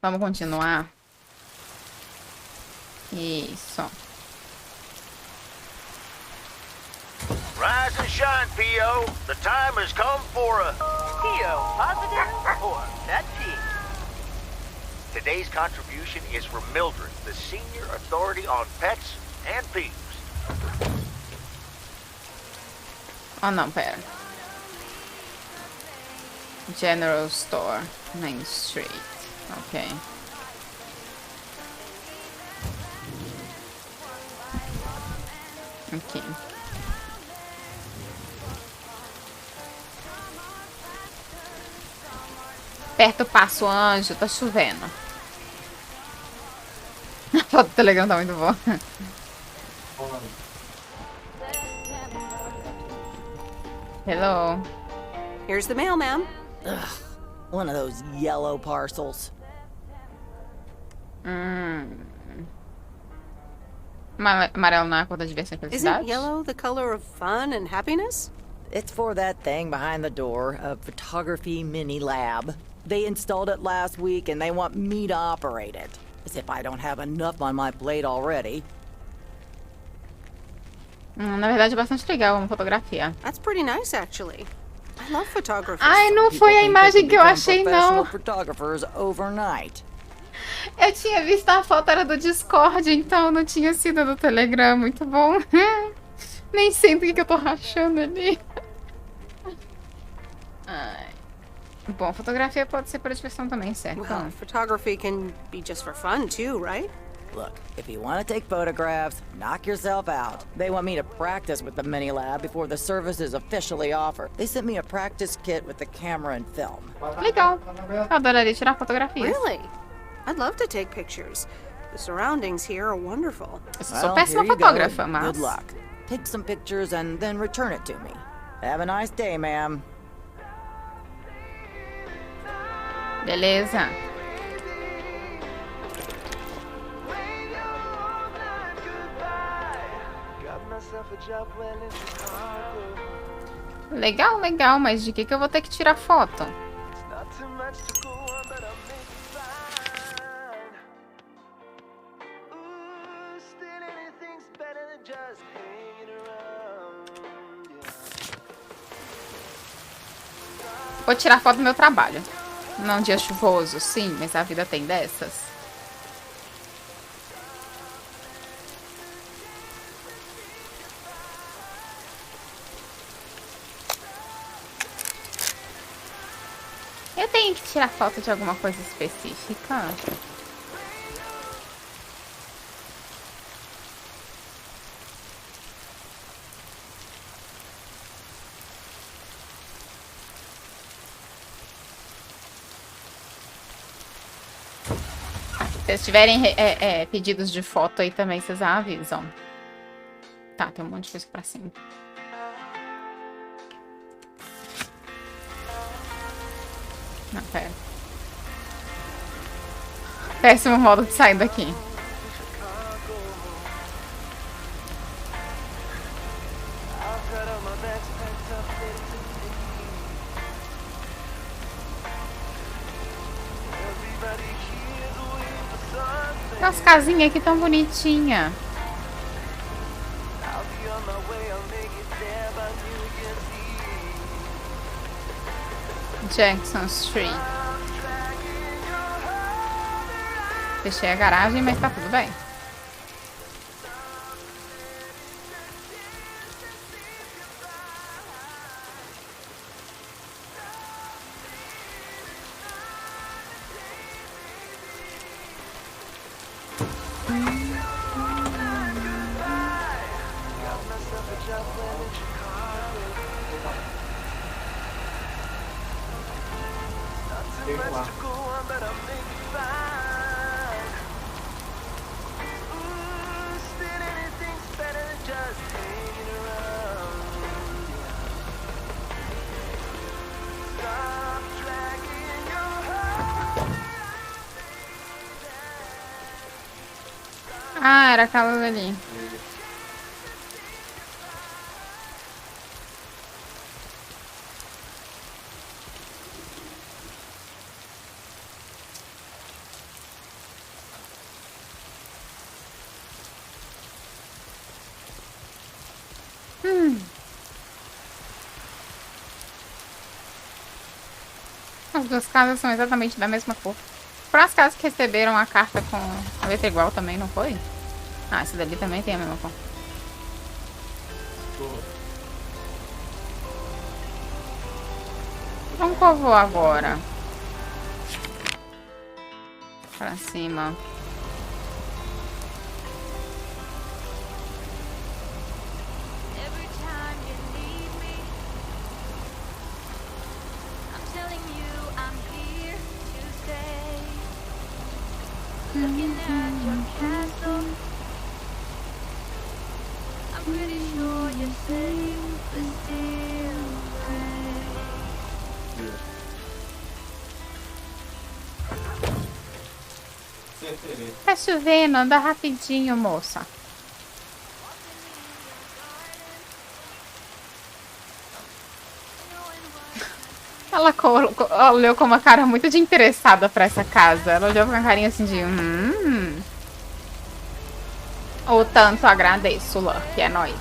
Vamos continuar. Isso. Rise and shine, P.O. The time has come for a... P.O. positive or that P? Today's contribution is from Mildred, the senior authority on pets and peeves. Oh, não, pera. General Store, Main Street. Ok. Aqui. Perto passo anjo, tá chovendo. A foto do Telegram tá muito boa. Hello. Here's the mail, ma'am. Ugh, one of those yellow parcels. Amarelo na cor da diversão e felicidade. Isn't yellow the color of fun and happiness? It's for that thing behind the door, a photography mini lab. They installed it last week and they want me to operate it. As if I don't have enough on my plate already. Na verdade é bastante legal uma fotografia. That's pretty nice, actually. I love photography. Ai, não People foi a think they imagem can que eu become achei, professional não. photographers overnight. Eu tinha visto a foto, era do Discord, então não tinha sido do Telegram. Muito bom. Nem sei do que eu tô rachando ali. Ai. Bom, fotografia pode ser para diversão também, certo? Well, photography can be just for fun, too, right? Look, if you want to take photographs, knock yourself out. They want me to practice with the mini lab before the service is officially offered. They sent me a practice kit with the camera and film. Legal. Eu adoraria tirar fotografias. Really? I'd love to take pictures. The surroundings here are wonderful. Eu sou Well, péssima here you go. fotógrafa, mas... Good luck. Take some pictures and then return it to me. Have a nice day, ma'am. Beleza. Legal, legal, mas de que eu vou ter que tirar foto? Vou tirar foto do meu trabalho. Num dia chuvoso, sim, mas a vida tem dessas. Eu tenho que tirar foto de alguma coisa específica. Se vocês tiverem pedidos de foto aí também, vocês avisam. Tá, tem um monte de coisa pra cima. Não, pera. Péssimo modo de sair daqui. As casinhas aqui tão bonitinhas. Jackson Street. Fechei a garagem, mas tá tudo bem. Ah, era aquela ali. As duas casas são exatamente da mesma cor. Foram as casas que receberam a carta com a letra igual também, não foi? Ah, essa dali também tem a mesma cor. Vamos qual vou agora? Pra cima. Tá chovendo, anda rapidinho, moça. Ela olhou com uma cara muito de interessada pra essa casa. Ela olhou com uma carinha assim de... O tanto agradeço, Lã, que é nóis.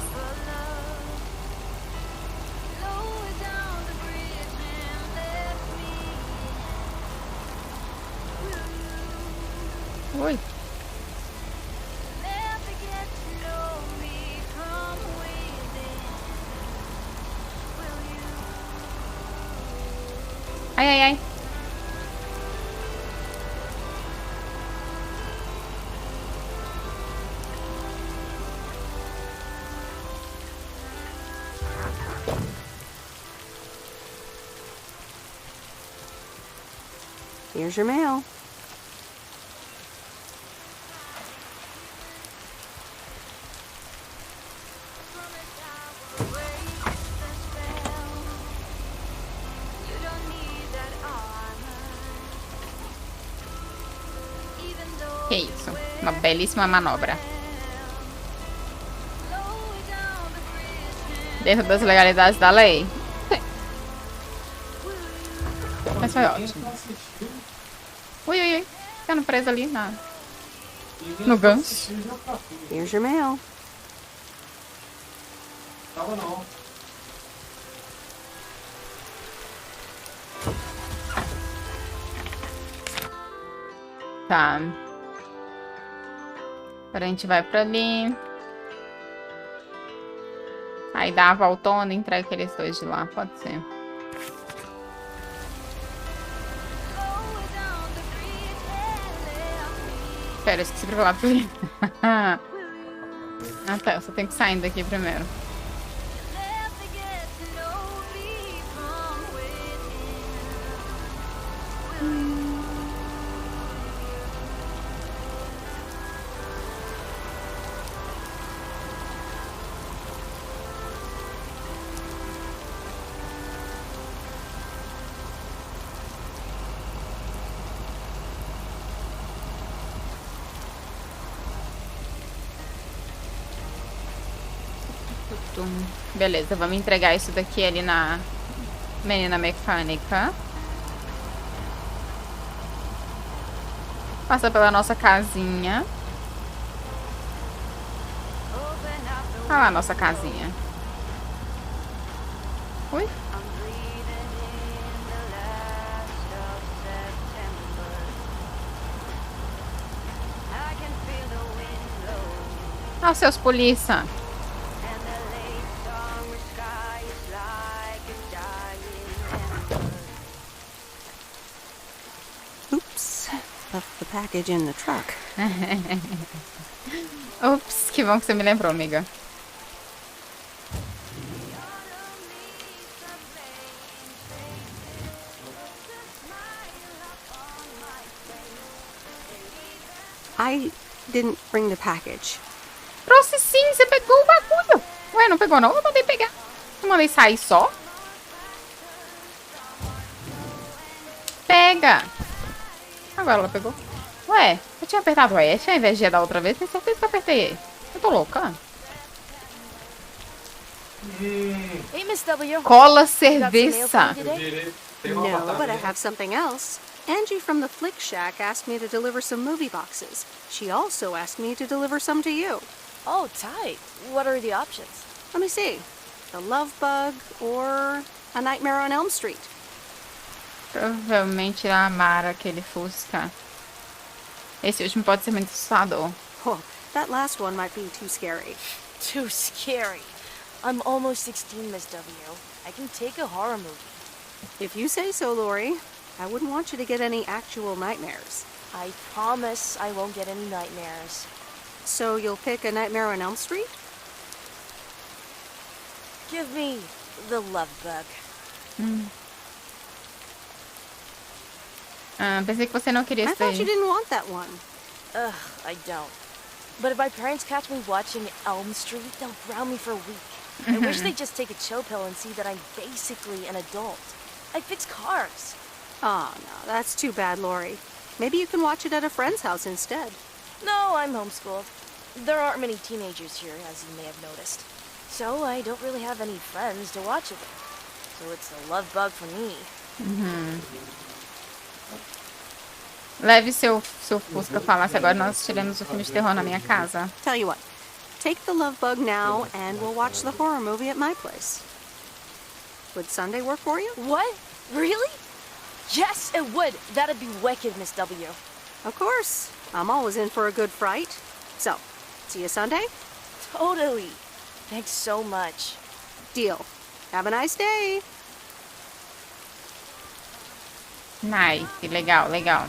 Oi. Ai, ai, ai. Here's your mail. Que isso? Uma belíssima manobra. Dentro das legalidades da lei. Mas foi ótimo. Ui, ui, ui. Ficando preso ali no gancho. Here's your mail. Tá. Agora a gente vai pra ali. Aí dá a voltona e entrega aqueles dois de lá. Pode ser. Pera, eu esqueci pra falar pro ele. Ah, tá. Eu só tenho que sair daqui primeiro. Beleza, vamos entregar isso daqui ali na menina mecânica. Passa pela nossa casinha. Olha lá a nossa casinha. Ui. Olha os seus polícia. Left the package in the truck. Ups, que bom que você me lembrou, amiga. I didn't bring the package. Trouxe sim, você pegou o bagulho. Ué, não pegou não? Eu mandei pegar. Eu mandei sair só. Pega. Agora ela pegou. Ué, eu tinha apertado o F ao invés de da outra vez. Tem certeza que eu apertei E. Eu tô louca. Hey, Miss W. Cola cerveja. No, but I have something else. Angie from the Flick Shack asked me to deliver some movie boxes. She also asked me to deliver some to you. Oh, tight. What are the options? Let me see. The Love Bug or A Nightmare on Elm Street. Provavelmente irá amar aquele Fusca. Esse último pode ser muito assustador. Oh, that last one might be too scary. Too scary. I'm almost 16, Miss W. I can take a horror movie. If you say so, Lori. I wouldn't want you to get any actual nightmares. I promise I won't get any nightmares. So you'll pick A Nightmare on Elm Street? Give me the love bug. Pensei que você não queria I esse thought you daí. didn't want that one. Ugh, I don't. But if my parents catch me watching Elm Street, they'll ground me for a week. I wish they'd just take a chill pill and see that I'm basically an adult. I fix cars. Oh, no, that's too bad, Lori. Maybe you can watch it at a friend's house instead. No, I'm homeschooled. There aren't many teenagers here, as you may have noticed. So I don't really have any friends to watch it with. So it's a love bug for me. Leve seu Fusca falasse agora nós assistiremos o filme de terror na minha casa. Tell you what, take the love bug now and we'll watch the horror movie at my place. Would Sunday work for you? What? Really? Yes, it would. That'd be wicked, Miss W. Of course. I'm always in for a good fright. So, see you Sunday? Totally. Thanks so much. Deal. Have a nice day. Nice, legal, legal.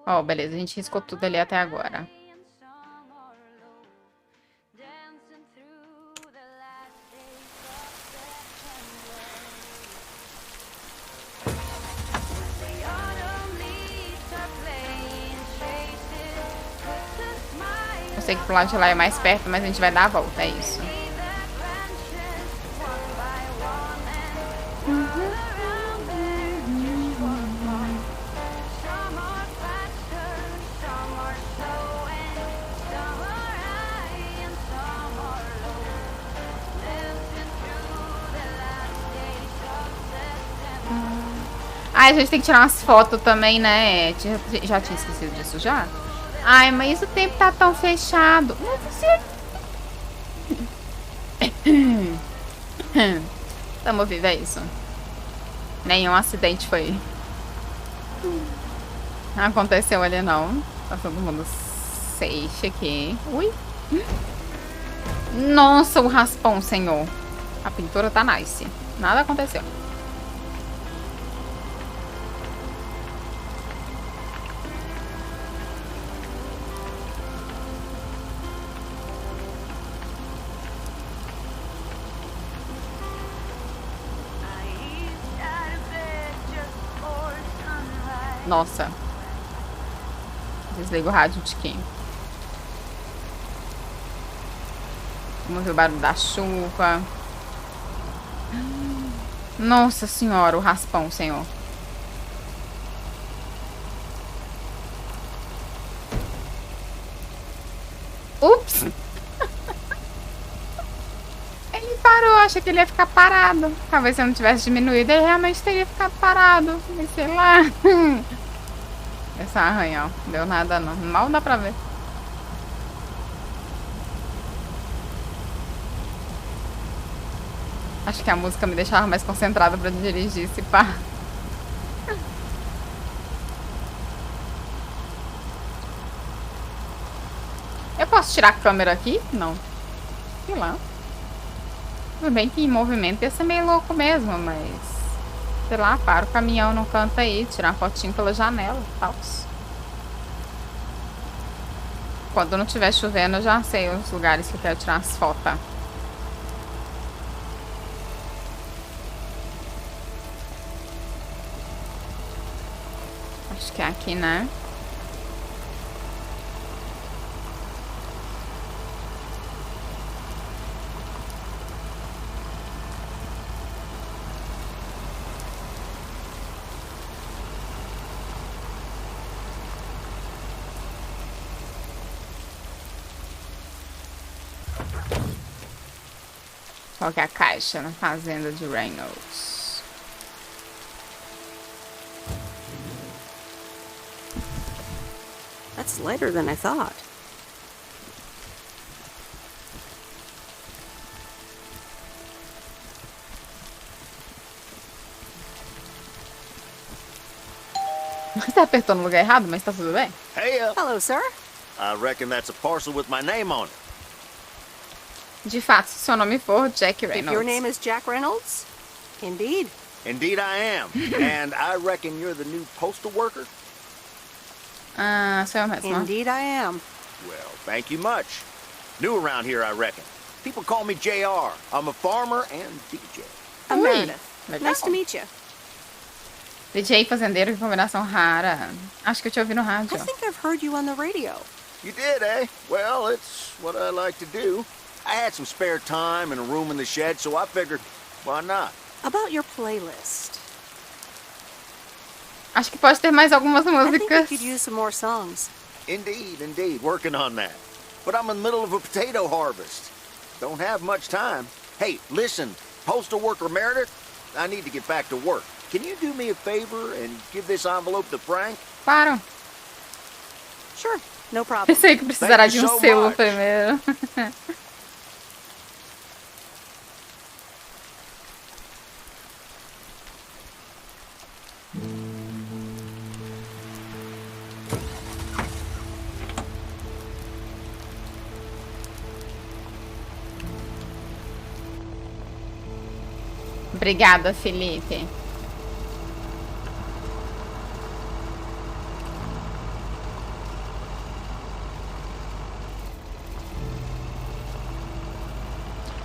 Ó, beleza, a gente riscou tudo ali até agora. Eu sei que pro lado de lá é mais perto, mas a gente vai dar a volta, é isso. Ai, a gente tem que tirar umas fotos também, né? Já tinha esquecido disso já? Ai, mas o tempo tá tão fechado. Não precisa. Tamo vivo, é isso. Nenhum acidente foi. Aconteceu ali, não. Tá todo mundo safe aqui. Ui. Nossa, o raspão, senhor. A pintura tá nice. Nada aconteceu. Nossa. Desliga o rádio um tiquinho. Vamos ver o barulho da chuva. Nossa senhora, o raspão, senhor. Ups! Ele parou, achei que ele ia ficar parado. Talvez se eu não tivesse diminuído, ele realmente teria ficado parado. Mas sei lá. Essa arranha, ó. Não deu nada não. Mal dá pra ver. Acho que a música me deixava mais concentrada pra dirigir, se pá. Eu posso tirar a câmera aqui? Não. Sei lá. Tudo bem que em movimento ia ser meio louco mesmo, mas... sei lá, para o caminhão no canto aí, tirar uma fotinho pela janela e tal. Quando não estiver chovendo, eu já sei os lugares que eu quero tirar as fotos. Acho que é aqui, né? Qual que é a caixa na fazenda de Reynolds? That's lighter than I thought. Você apertou no lugar errado, mas tá tudo bem. Hey, Hello, sir. I reckon that's a parcel with my name on it. De fato, se seu nome for Jack If your Reynolds. name is Jack Reynolds, indeed. Indeed I am. And I reckon you're the new postal worker? Ah, sou eu mesma. Indeed I am. Well, thank you much. New around here, I reckon. People call me JR. I'm a farmer and DJ. I'm Ui, Meredith. legal. Nice to meet you. DJ fazendeiro, que combinação rara. Acho que eu te ouvi no rádio. I think I've heard you on the radio. You did, eh? Well, it's what I like to do. I had some spare time and a room in the shed, so I figured, why not? About your playlist. Acho que pode ter mais algumas I think we músicas. could use some more songs. Indeed, working on that. But I'm in the middle of a potato harvest. Don't have much time. Hey, listen, postal worker Meredith, I need to get back to work. Can you do me a favor and give this envelope to Frank? Claro. Sure, no problem. Pensei que precisará Thank de you um so selo much. primeiro. Obrigada, Felipe.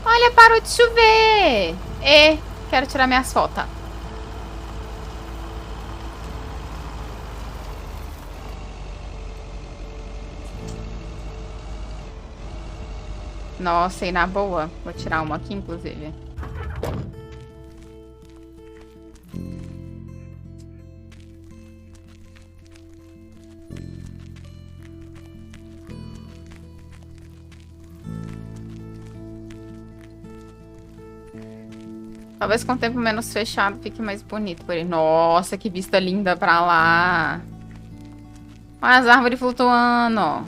Olha, parou de chover. Quero tirar minhas fotos. Nossa, e na boa. Vou tirar uma aqui, inclusive. Talvez com o tempo menos fechado fique mais bonito por aí. Nossa, que vista linda pra lá. Olha as árvores flutuando.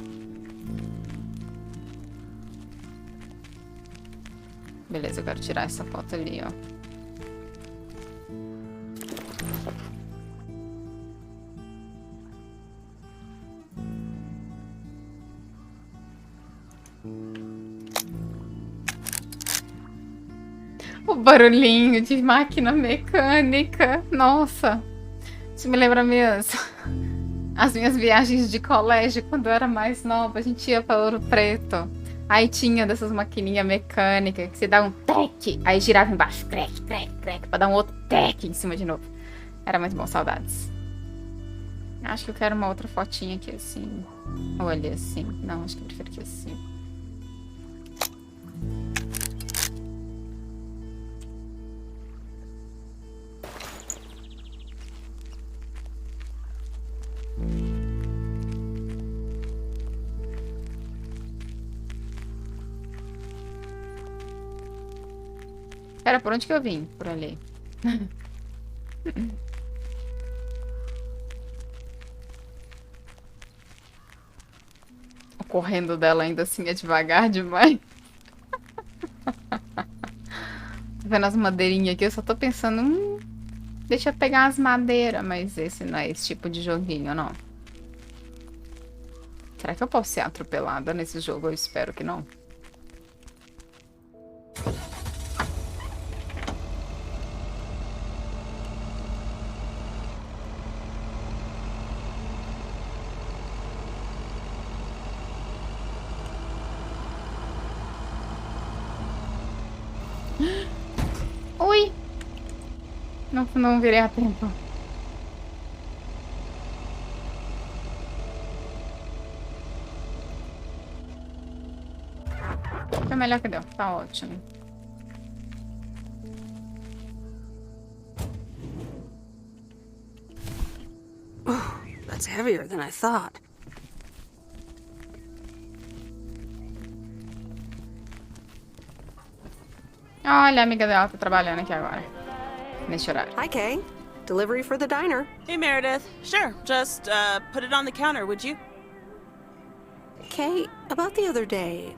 Beleza, eu quero tirar essa foto ali, ó. O barulhinho de máquina mecânica. Nossa. Isso me lembra mesmo as minhas viagens de colégio quando eu era mais nova. A gente ia para Ouro Preto. Aí tinha dessas maquininhas mecânicas que você dá um tec, aí girava embaixo. Crec, crec, crec. Pra dar um outro tec em cima de novo. Era muito bom, saudades. Acho que eu quero uma outra fotinha aqui assim. Olha assim. Não, acho que eu prefiro aqui assim. Pera, por onde que eu vim? Por ali. O correndo dela ainda assim é devagar demais. Tô vendo as madeirinhas aqui, eu só tô pensando... deixa eu pegar as madeiras, mas esse não é esse tipo de joguinho, não. Será que eu posso ser atropelada nesse jogo? Eu espero que não. Ui! Não virei a tempo. Foi melhor que deu. Tá ótimo. That's heavier than I thought. Olha, a amiga dela tá trabalhando aqui agora. Neste horário. Hi, Kay. Delivery for the diner. Hey, Meredith. Sure, just put it on the counter, would you? Kay, about the other day.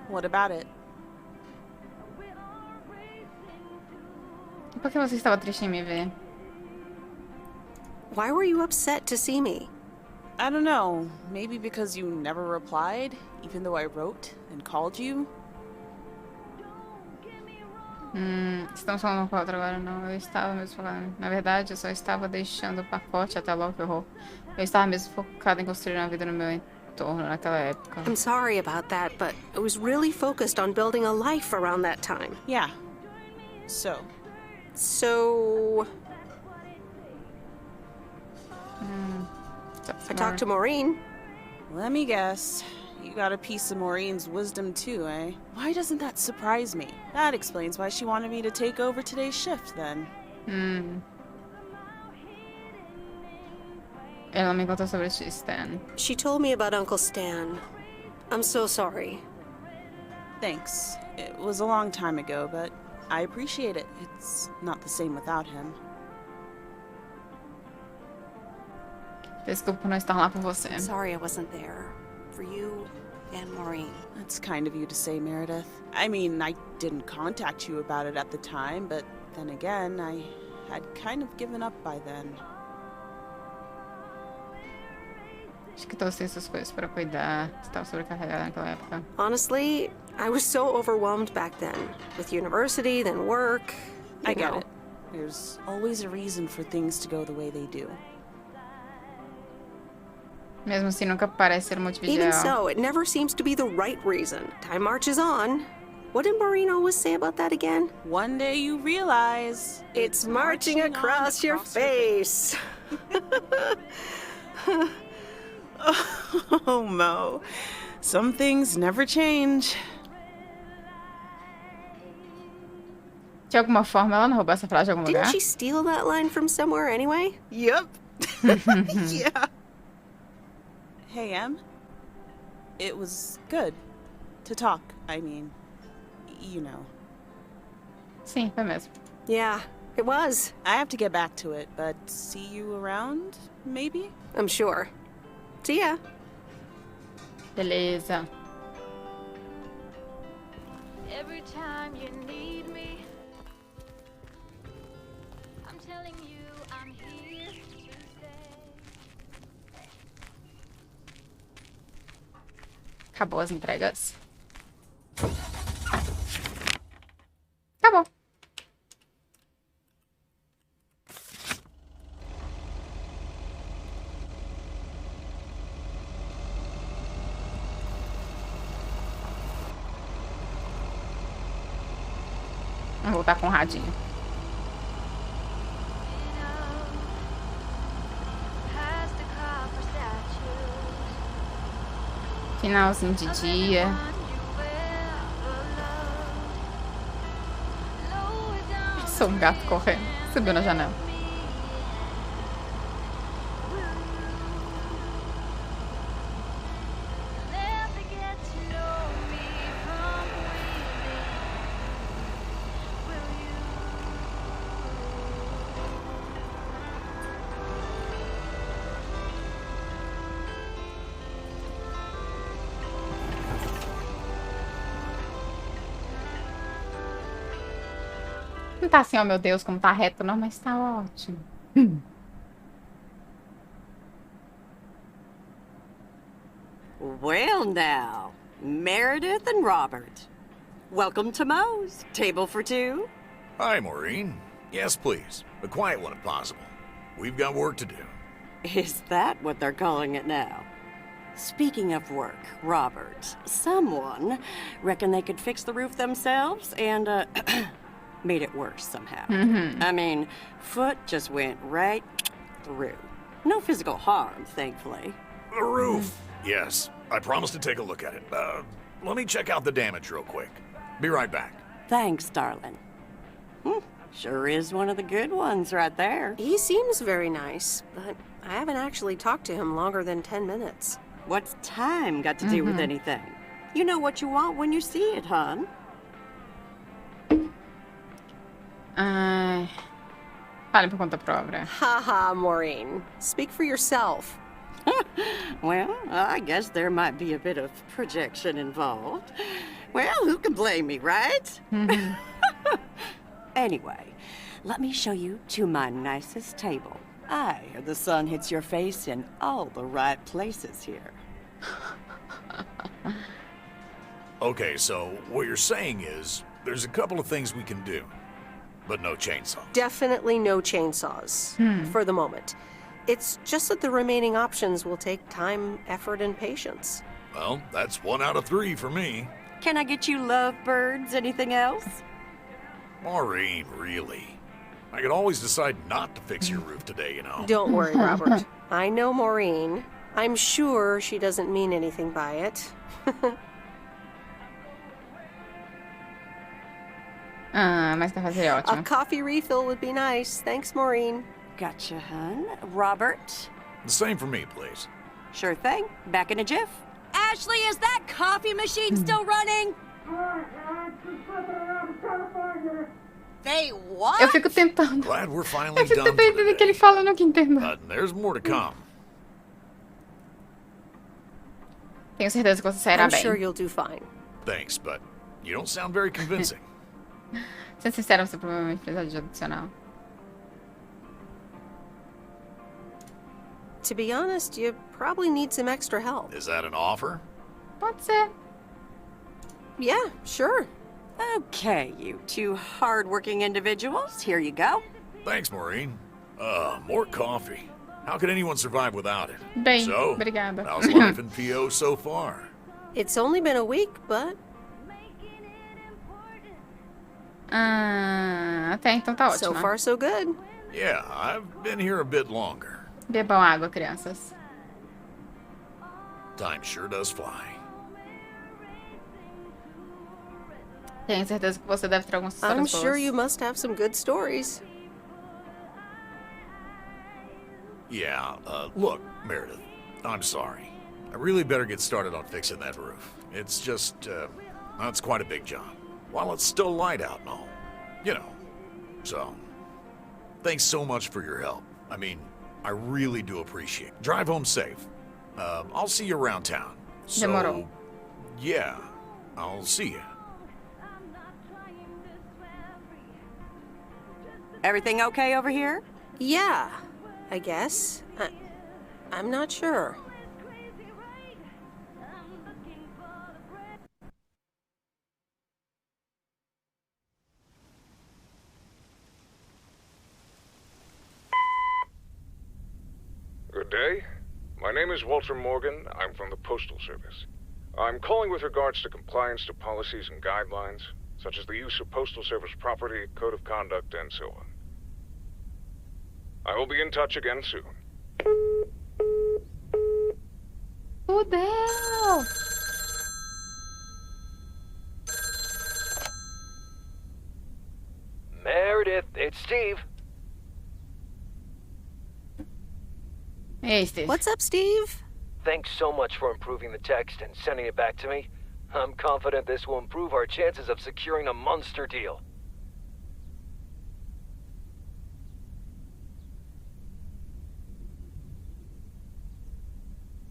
What about it? Por que você estava triste em me ver? Why were you upset to see me? I don't know. Maybe because you never replied, even though I wrote and called you? Estamos falando com a outra agora, não. Eu estava mesmo falando. Na verdade, eu só estava deixando o pacote até logo que eu vou. Eu estava mesmo focada em construir uma vida no meu entorno naquela época. I'm sorry about that, but I was really focused on building a life around that time. Yeah. So? I talked to Maureen. Let me guess. You got a piece of Maureen's wisdom too, eh? Why doesn't that surprise me? That explains why she wanted me to take over today's shift, then. Ela me contou sobre Stan. She told me about Uncle Stan. I'm so sorry. Thanks. It was a long time ago, but I appreciate it. It's not the same without him. Desculpa por não estar lá por você. Sorry I wasn't there. For you and Maureen. That's kind of you to say, Meredith. I mean, I didn't contact you about it at the time, but then again, I had kind of given up by then. Acho que todos têm suas coisas para cuidar. Estava sobrecarregada naquela época. Honestly, I was so overwhelmed back then. With university, then work. I get it. There's always a reason for things to go the way they do. Mesmo assim, nunca parece ser o motivo Even ideal. so, it never seems to be the right reason. Time marches on. What did Maureen always say about that again? One day you realize It's marching across your face. Oh, Mo. Some things never change. De alguma forma, ela não roubou essa frase de algum Didn't lugar? she steal that line from somewhere anyway? Yep. Yeah. Hey, Em. It was good to talk. I mean, you know. Sim, foi mesmo. Yeah, it was. I have to get back to it, but see you around, maybe? I'm sure. See ya. Beleza. Every time you need me, I'm telling you I'm here to stay. Acabou as entregas. Acabou. Vou voltar com o radinho. Past the copper statues, Finalzinho de dia. one you ever loved. Lower down Sou um gato correndo. Subiu na janela. never get to know me from within. Will you? Não tá assim, ó meu Deus, como tá reto não, mas tá ótimo. Well, now, Meredith and Robert. Welcome to Moe's. Table for two? Hi, Maureen. Yes, please. A quiet one if possible. We've got work to do. Is that what they're calling it now? Speaking of work, Robert, someone reckoned they could fix the roof themselves and, made it worse somehow. I mean, foot just went right through. No physical harm, thankfully. The roof. Yes, I promised to take a look at it. Let me check out the damage real quick. Be right back. Thanks, darling. Sure is one of the good ones right there. He seems very nice, but I haven't actually talked to him longer than 10 minutes. What's time got to do with anything? You know what you want when you see it, hon. Ai. Fale por conta própria. Haha, Maureen. Speak for yourself. Well, I guess there might be a bit of projection involved. Well, who can blame me, right? Anyway, let me show you to my nicest table. Aye, the sun hits your face in all the right places here. Okay, so what you're saying is there's a couple of things we can do, but no chainsaw. Definitely no chainsaws for the moment. It's just that the remaining options will take time, effort, and patience. Well, that's 1 out of 3 for me. Can I get you lovebirds? Anything else? Maureen, really? I could always decide not to fix your roof today, you know. Don't worry, Robert. I know Maureen. I'm sure she doesn't mean anything by it. Mas tá fazer A ótimo. coffee refill would be nice. Thanks, Maureen. Gotcha, hun. Robert? The same for me, please. Sure thing. Back in a jiff. Ashley, is that coffee machine still running? They what? Eu fico tentando. Glad we're finally Eu fico done tentando for entender o que ele today. fala, eu nunca entendo. But there's more to come. Tenho certeza que você sairá I'm bem. sure you'll do fine. Thanks, but you don't sound very convincing. Sendo sincero, você provavelmente precisa de adicional. To be honest, you probably need some extra help. Is that an offer? Pode ser. Yeah, sure. Okay, you two hard-working individuals. Here you go. Thanks, Maureen. More coffee. How could anyone survive without it? Bem, So, obrigada. how's life in PO so far? It's only been a week, but Até então tá so ótimo. far so good. Yeah, I've been here a bit longer. Bebam água, crianças. Time sure does fly. Tenho certeza que você deve ter algumas I'm histórias sure boas. you must have some good stories. Yeah, look, Meredith, I'm sorry. I really better get started on fixing that roof. It's just, that's quite a big job. While it's still light out and all. You know. So, thanks so much for your help. I mean, I really do appreciate it. Drive home safe. I'll see you around town. So, Demorou. yeah, I'll see you. Everything okay over here? Yeah, I guess. I'm not sure. Good day. My name is Walter Morgan. I'm from the Postal Service. I'm calling with regards to compliance to policies and guidelines, such as the use of Postal Service property, code of conduct, and so on. I will be in touch again soon. Fudeu! Meredith, it's Steve. Ei, Steve. What's up, Steve? Thanks so much for improving the text and sending it back to me. I'm confident this will improve our chances of securing a monster deal.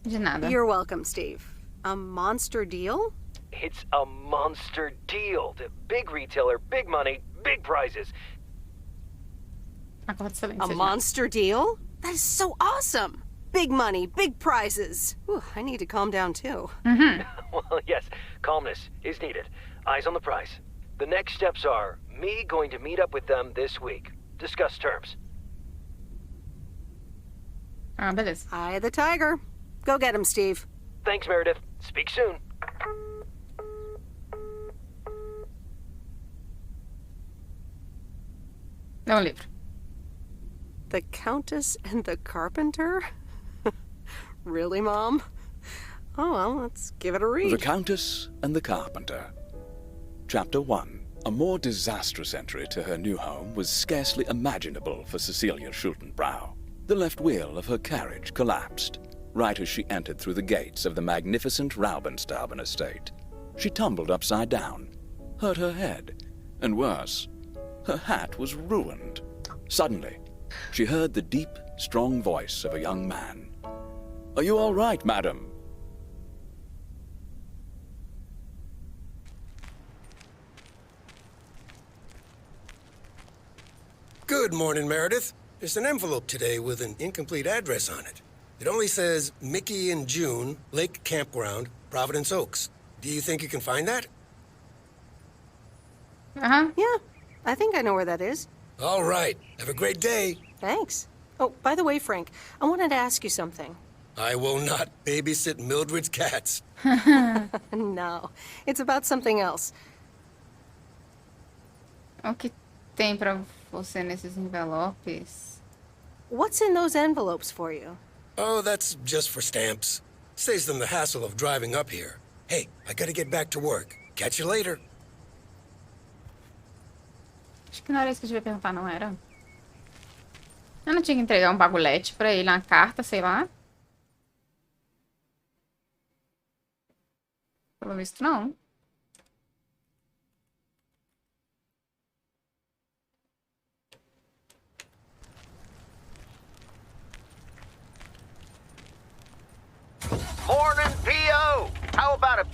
De nada. You're welcome, Steve. A monster deal? It's a monster deal. The big retailer, big money, big prizes. Acorda excelente. A monster deal? That is so awesome! Big money, big prizes. Whew, I need to calm down too. Well, yes, calmness is needed. Eyes on the prize. The next steps are me going to meet up with them this week. Discuss terms. Ah, beleza. Eye the tiger. Go get him, Steve. Thanks, Meredith. Speak soon. Dá um livro. The Countess and the Carpenter? Really, Mom? Oh, well, let's give it a read. The Countess and the Carpenter. Chapter 1. A more disastrous entry to her new home was scarcely imaginable for Cecilia Schultenbrow. The left wheel of her carriage collapsed, right as she entered through the gates of the magnificent Raubenstaben estate. She tumbled upside down, hurt her head, and worse, her hat was ruined. Suddenly, she heard the deep, strong voice of a young man. "Are you all right, madam?" Good morning, Meredith. There's an envelope today with an incomplete address on it. It only says Mickey and June, Lake Campground, Providence Oaks. Do you think you can find that? Aham. Yeah, I think I know where that is. All right. Have a great day. Thanks. Oh, by the way, Frank, I wanted to ask you something. I will not babysit Mildred's cats. No, it's about something else. O que tem pra você nesses envelopes? What's in those envelopes for you? Oh, that's just for stamps. Saves them the hassle of driving up here. Hey, I gotta get back to work. Catch you later. Acho que não era isso que eu devia perguntar, não era? Eu não tinha que entregar um bagulhete pra ele, uma carta, sei lá. Pelo visto, não. Morning, P.O. How about a...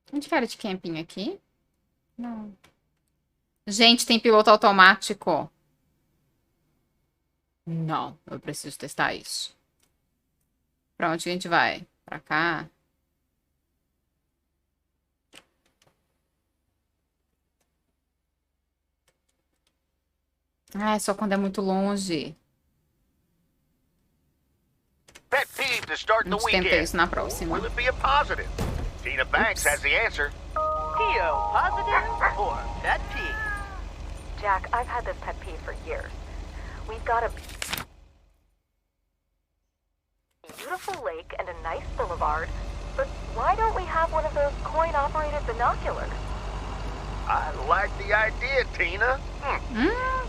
Tem de cara de camping aqui? Não. Gente, tem piloto automático. Não, eu preciso testar isso. Pra onde que a gente vai? Pra cá? Ah, é só quando é muito longe. Pet peeve to start A the gente tenta weekend. isso na próxima. Will it be a positive? Tina Banks has the answer. P.O. positive or pet peeve? Jack, I've had this pet peeve for years. We've got a beautiful lake and a nice boulevard, but why don't we have one of those coin-operated binoculars? I like the idea, Tina.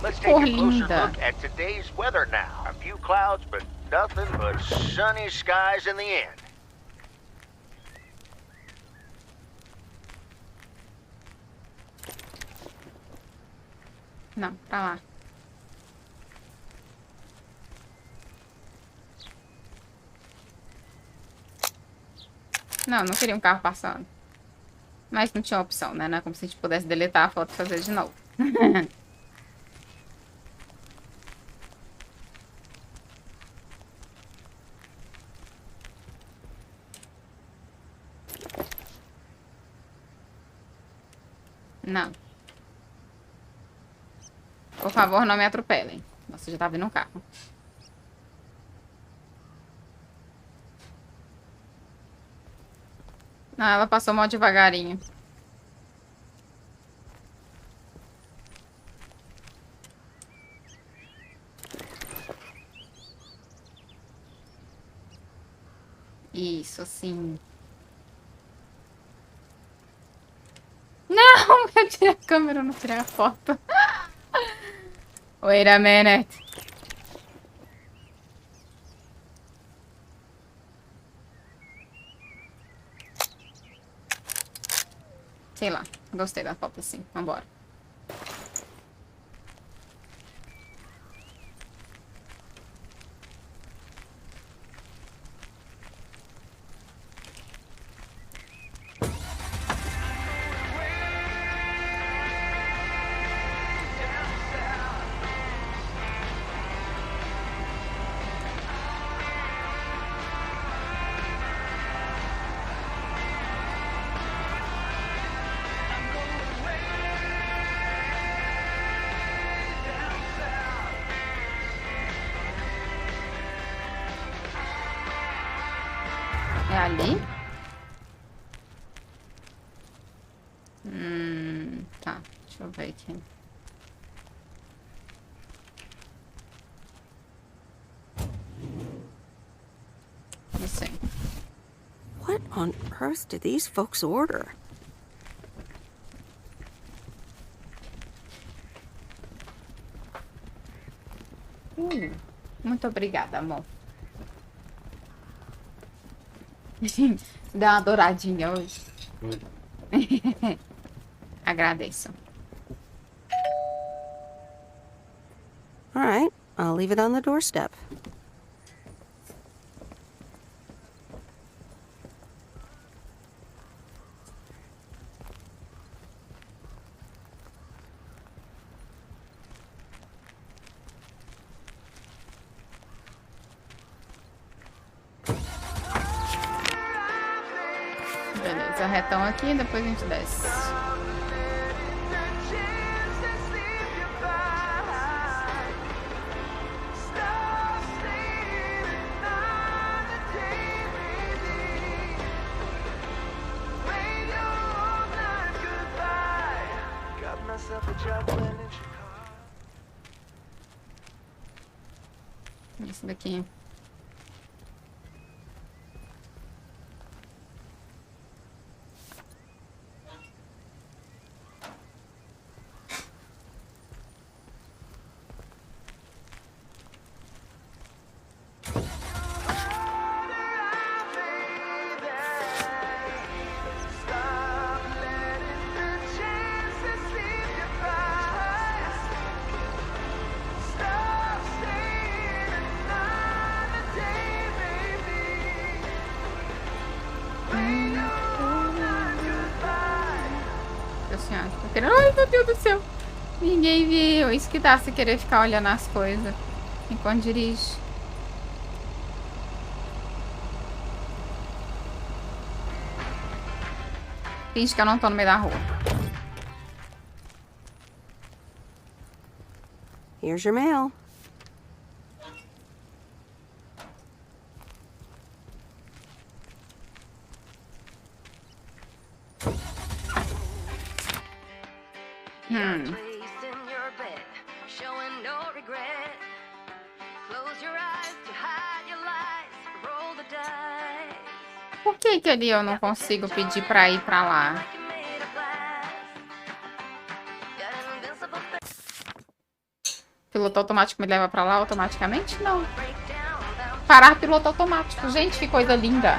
Let's take Porra a closer linda. look at today's weather now. A few clouds, but nothing but sunny skies in the end. Não, pra lá. Não, não queria um carro passando. Mas não tinha opção, né? Não é como se a gente pudesse deletar a foto e fazer de novo. Não. Por favor, não me atropelem. Nossa, já tá vindo um carro. Ah, ela passou mal devagarinho. Isso, assim. Não, eu tirei a câmera, eu não tirei a foto. Wait a minute. Sei lá, gostei da foto assim. Vambora. É ali? Tá. Deixa eu ver aqui. Não sei. What on earth did these folks order? Muito obrigada, amor. Dá uma douradinha hoje. Agradeço. All right, I'll leave it on the doorstep. Beleza, retão aqui, depois a gente desce. Esse daqui. Ai, meu Deus do céu. Ninguém viu. Isso que dá se querer ficar olhando as coisas enquanto dirige. Finge que eu não tô no meio da rua. Here's your mail. Por que ali eu não consigo pedir pra ir pra lá? Piloto automático me leva pra lá automaticamente? Não. Parar piloto automático. Gente, que coisa linda.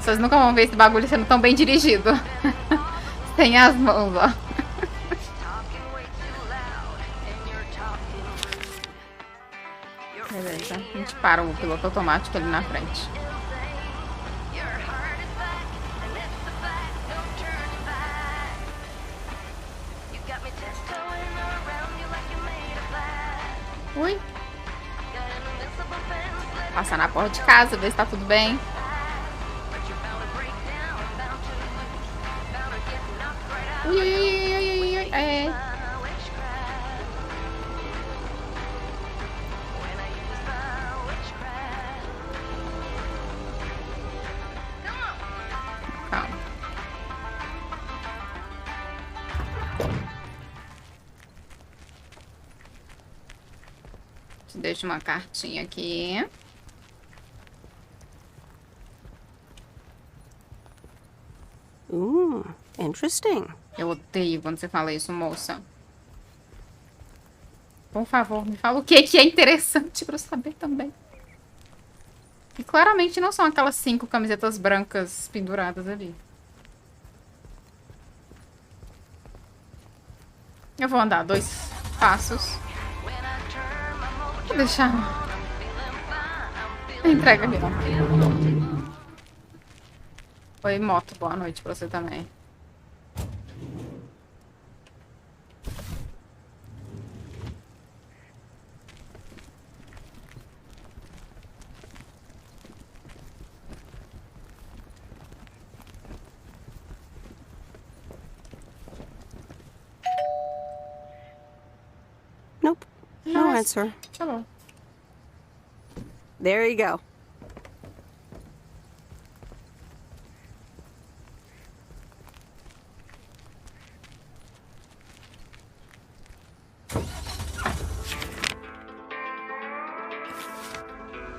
Vocês nunca vão ver esse bagulho sendo tão bem dirigido. Tem as mãos, ó. Beleza, a gente para o piloto automático ali na frente. Ui. Passar na porta de casa, ver se tá tudo bem. Ui, ui, ui, ui, ui, ui. É. Calma. Te deixo uma cartinha aqui. Interesting. Eu odeio quando você fala isso, moça. Por favor, me fala o que é interessante pra eu saber também. E claramente não são aquelas 5 camisetas brancas penduradas ali. Eu vou andar 2 passos. Vou deixar. Entrega ali. Oi, moto. Boa noite pra você também. Nope. No answer. Tá bom. There you go.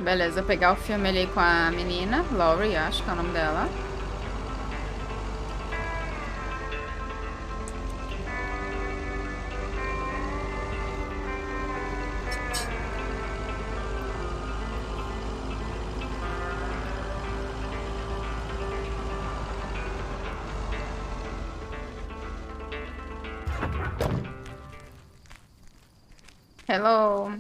Beleza, pegar o filme ali com a menina, Laurie, acho que é o nome dela. Hello.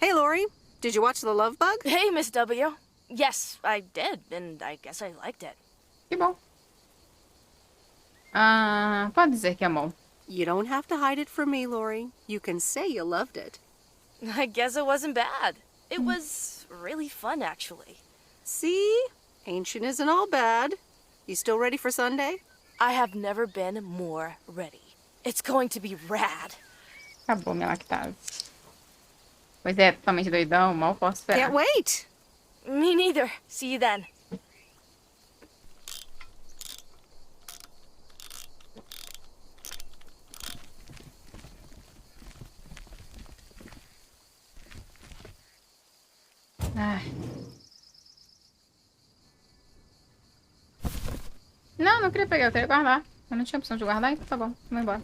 Hey, Lori. Did you watch The Love Bug? Hey, Miss W. Yes, I did, and I guess I liked it. Que bom. Ah, pode dizer que é bom. You don't have to hide it from me, Lori. You can say you loved it. I guess it wasn't bad. It was really fun, actually. See? Ancient isn't all bad. You still ready for Sunday? I have never been more ready. It's going to be rad. Acabou minha lactase. Pois é, totalmente doidão, mal posso esperar. Can't wait. Me neither. See you then. Ai. Não queria pegar, eu queria guardar. Eu não tinha opção de guardar, então tá bom, vamos embora.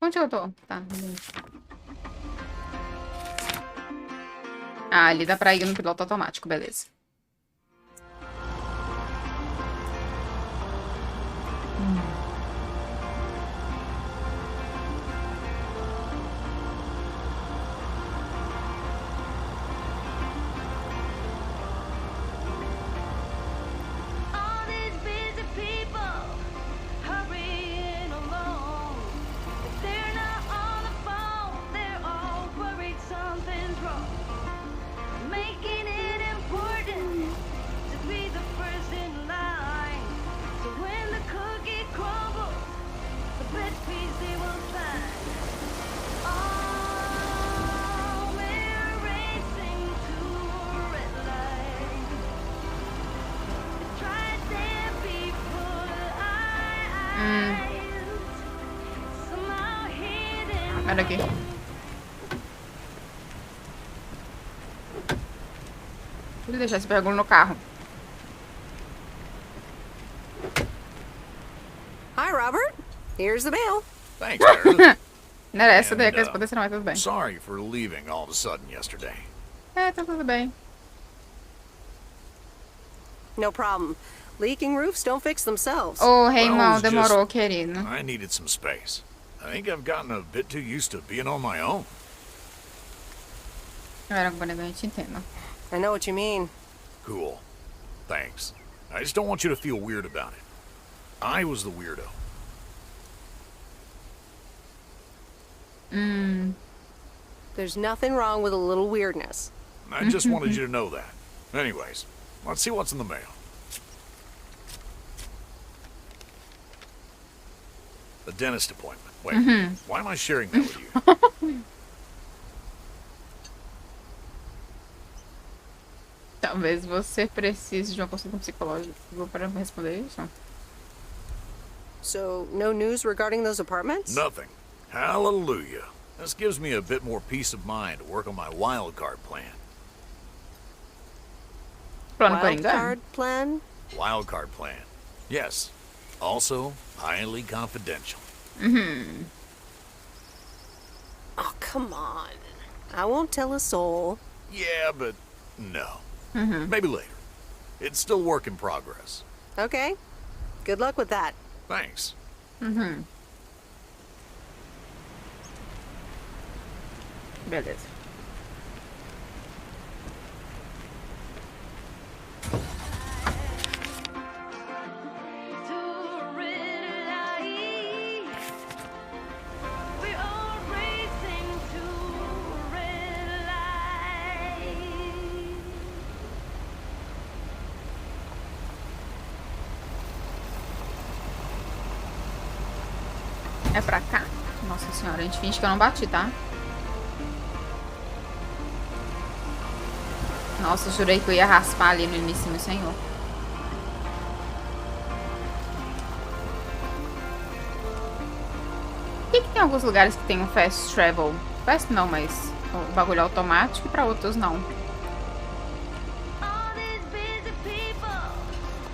Onde eu tô? Tá, beleza. Ah, ali dá pra ir no piloto automático, beleza. All these busy people hurrying along. If they're not on the phone, they're all worried something's wrong. Making it important to be the first in line. So when the cookie crumbles, the best piece they will find. Oh, we're racing to a red light. Try there before eyes. Somehow hidden. Olha aqui. Vou deixar esse bagulho no carro. Hi, Robert. Here's the mail. Thanks, Meredith. Não era essa And, daí que eles aconteceram, mas tudo bem. Sorry for leaving all of a sudden yesterday. É, tá tudo bem. No problem. Leaking roofs don't fix themselves. Ô, rei Well, mal, it was demorou, just- querido. I needed some space. I think I've gotten a bit too used to being on my own. Era agora que a gente entenda. I know what you mean. Cool. Thanks. I just don't want you to feel weird about it. I was the weirdo. There's nothing wrong with a little weirdness. I just wanted you to know that. Anyways, let's see what's in the mail. A dentist appointment. Wait, why am I sharing that with you? Talvez você precise de uma consulta psicológica para responder isso. So, no news regarding those apartments? Nothing. Hallelujah. This gives me a bit more peace of mind to work on my wild card plan. Plano Wild Coringa? card plan? Wild card plan. Yes. Also, highly confidential. Oh, come on. I won't tell a soul. Yeah, but no. Maybe later. It's still work in progress. Okay. Good luck with that. Thanks. Beleza. To a red light. We're all racing to a red light. É pra cá? Nossa senhora, a gente finge que eu não bati, tá? Nossa, jurei que eu ia raspar ali no início, meu senhor. Por que tem alguns lugares que tem um fast travel? Fast não, mas o bagulho automático e pra outros não. All these busy people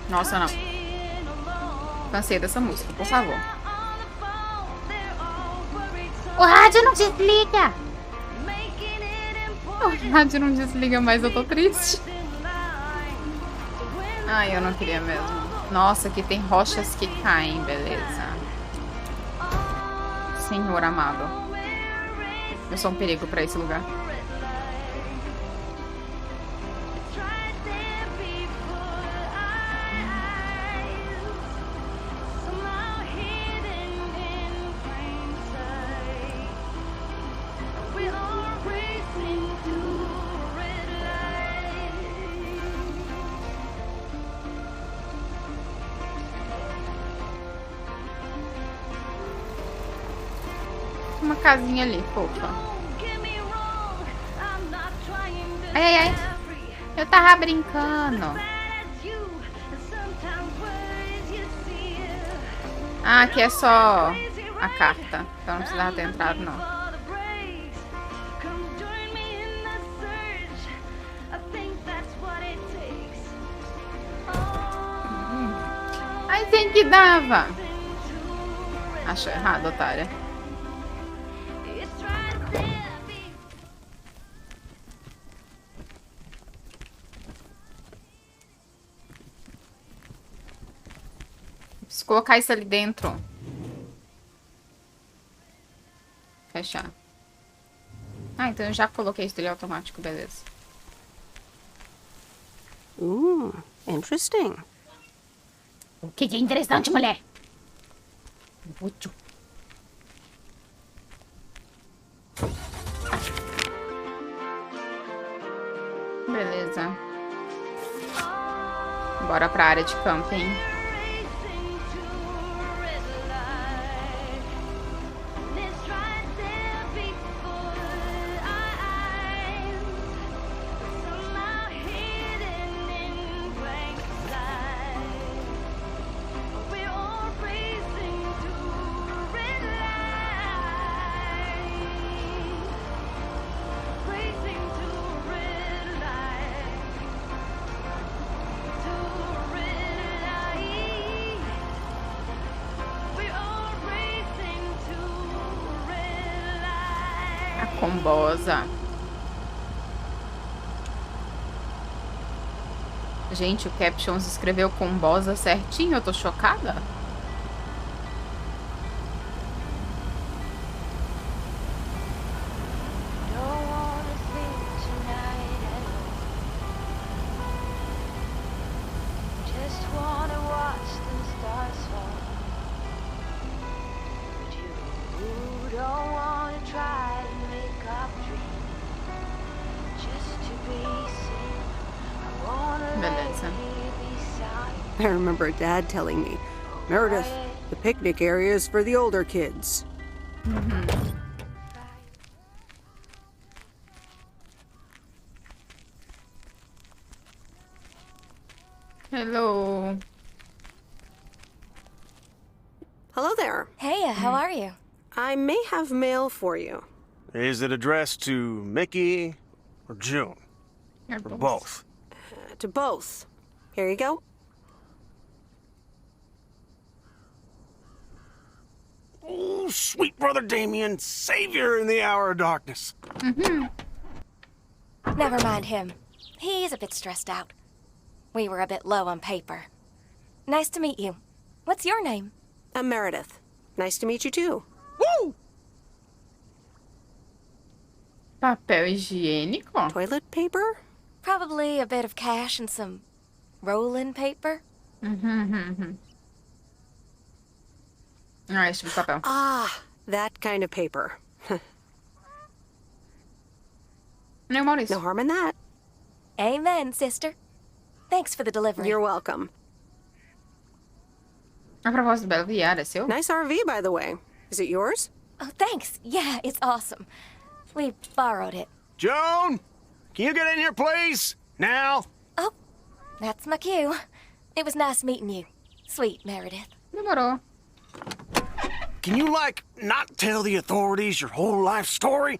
Nossa, não. hurrying along. Cansei dessa música, por favor. On the phone, they're all worried O rádio não desliga! making it O important. rádio não desliga mais, eu tô triste. In line. So when Ai, eu não queria mesmo. Nossa, aqui tem rochas que caem, beleza. Senhor amado. we're racing Eu sou um perigo pra esse lugar. Uma casinha ali, fofa. Ai, ai, ai. Eu tava brincando. Ah, aqui é só a carta. Então não precisava ter entrado, não. Ai, tem que dava. Achou errado, otária. Preciso colocar isso ali dentro. Fechar. Ah, então eu já coloquei isso ali automático, beleza. Interesting. O que é interessante, mulher? Útil. Beleza. Bora pra área de camping. Combosa. Gente, o Captions escreveu combosa certinho. Eu tô chocada. I remember Dad telling me, Meredith, the picnic area is for the older kids. Hello. Hello there. Hey, how are you? I may have mail for you. Is it addressed to Mickey or June? Or both? To both. Here you go. Oh, sweet brother Damien, savior in the hour of darkness. Never mind him. He's a bit stressed out. We were a bit low on paper. Nice to meet you. What's your name? I'm Meredith. Nice to meet you too. Woo! Papel higiênico? Toilet paper? Probably a bit of cash and some rolling paper. Ah, esse tipo de papel. Ah, that kind of paper. Não, Maurício. No harm in that. Amen, sister. Thanks for the delivery. You're welcome. A propósito do Belo Viar, é seu? Nice RV, by the way. Is it yours? Oh, thanks. Yeah, it's awesome. We borrowed it. Joan, can you get in here, please? Now. Oh, that's my cue. It was nice meeting you. Sweet Meredith. Demorou. Can you, like, not tell the authorities your whole life story?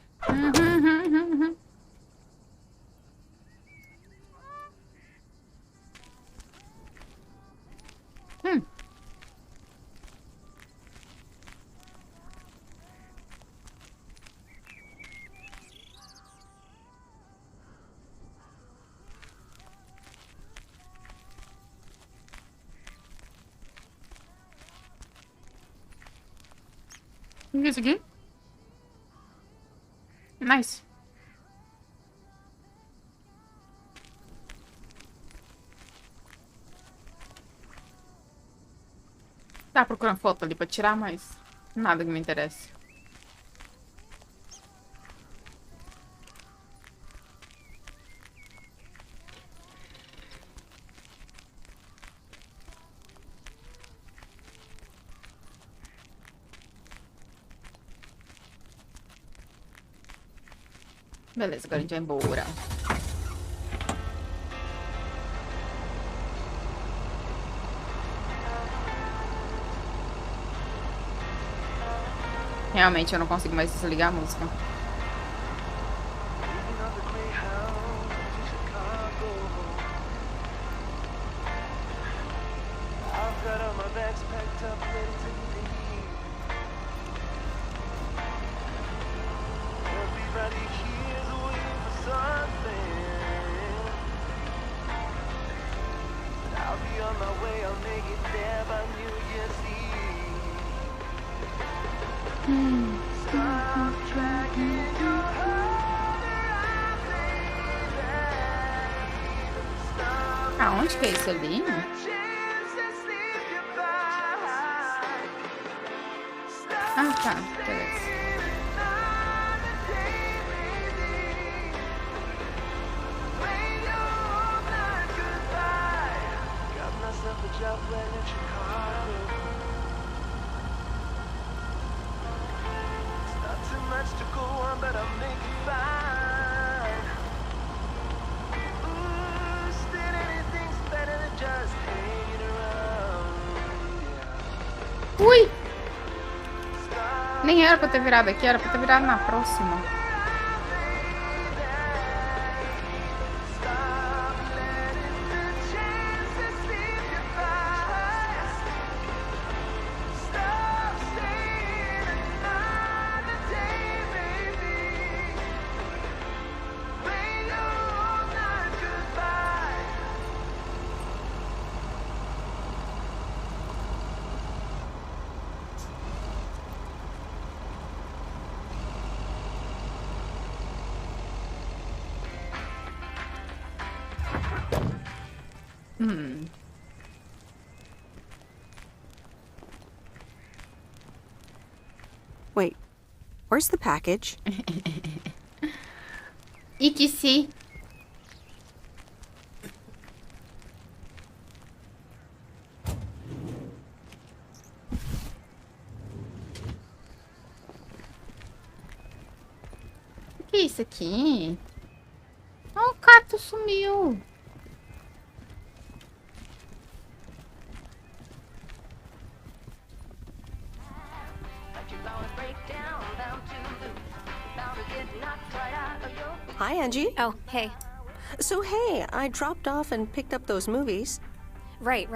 O que é isso aqui? Nice. Tá procurando foto ali pra tirar, mas nada que me interesse. Beleza, agora a gente vai embora. Realmente eu não consigo mais desligar a música. Aonde que é isso ali? Ah, tá. Beleza. Ui! Nem era pra ter virado aqui, era pra ter virado na próxima. Wait, where's the package? Etc. O que é isso aqui? Oh, o gato sumiu. Hi, Angie. Oh, hey. So, hey, I dropped off and picked up those movies. Right.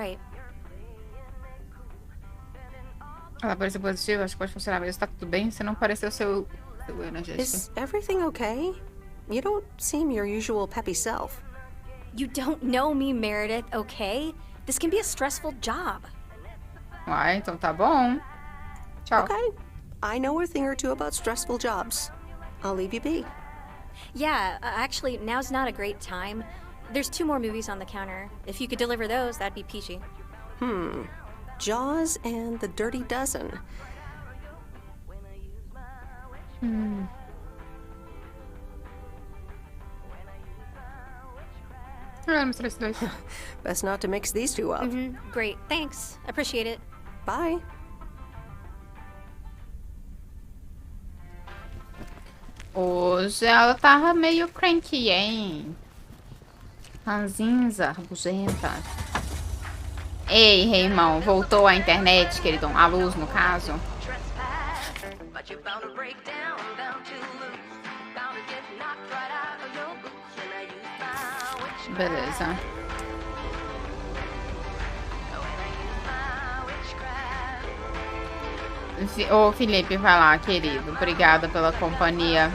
Ela apareceu positivo, acho que pode funcionar mesmo. Tá tudo bem? Você não pareceu seu energético. Is everything okay? You don't seem your usual peppy self. You don't know me, Meredith, okay? This can be a stressful job. Uai, então tá bom. Tchau. Okay. I know a thing or two about stressful jobs. I'll leave you be. Yeah, actually, now's not a great time. There's 2 more movies on the counter. If you could deliver those, that'd be peachy. Jaws and The Dirty Dozen. Best not to mix these two up. Great, thanks. Appreciate it. Bye. Hoje ela tava meio cranky, hein? Ranzinza, rabugenta. Ei, irmão, voltou a internet, querido? A luz, no caso. Beleza. Ô, Felipe, vai lá, querido. Obrigada pela companhia.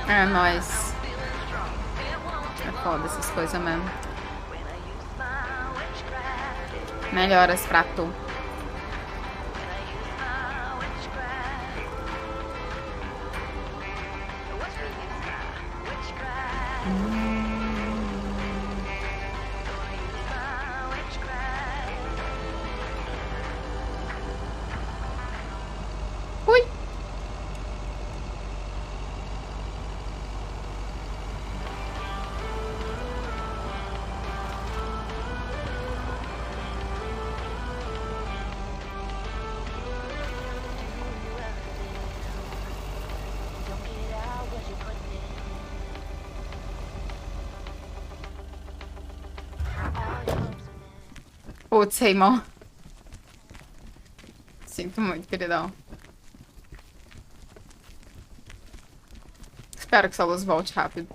É nóis. É foda essas coisas mesmo. Melhoras pra tu. Ui! Putz, irmão. Sinto muito, queridão. Espero que essa luz volte rápido.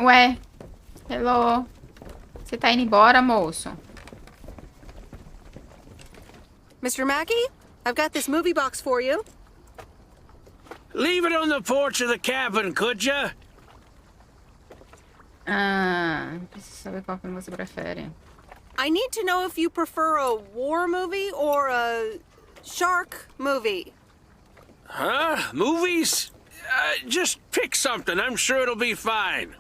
Ué. Hello. Você tá indo embora, moço? Mr. Mackey, I've got this movie box for you. Leave it on the porch of the cabin, could ya? Preciso saber qual filme você prefere. I need to know if you prefer a war movie or a shark movie. Huh? Movies? Just pick something. I'm sure it'll be fine.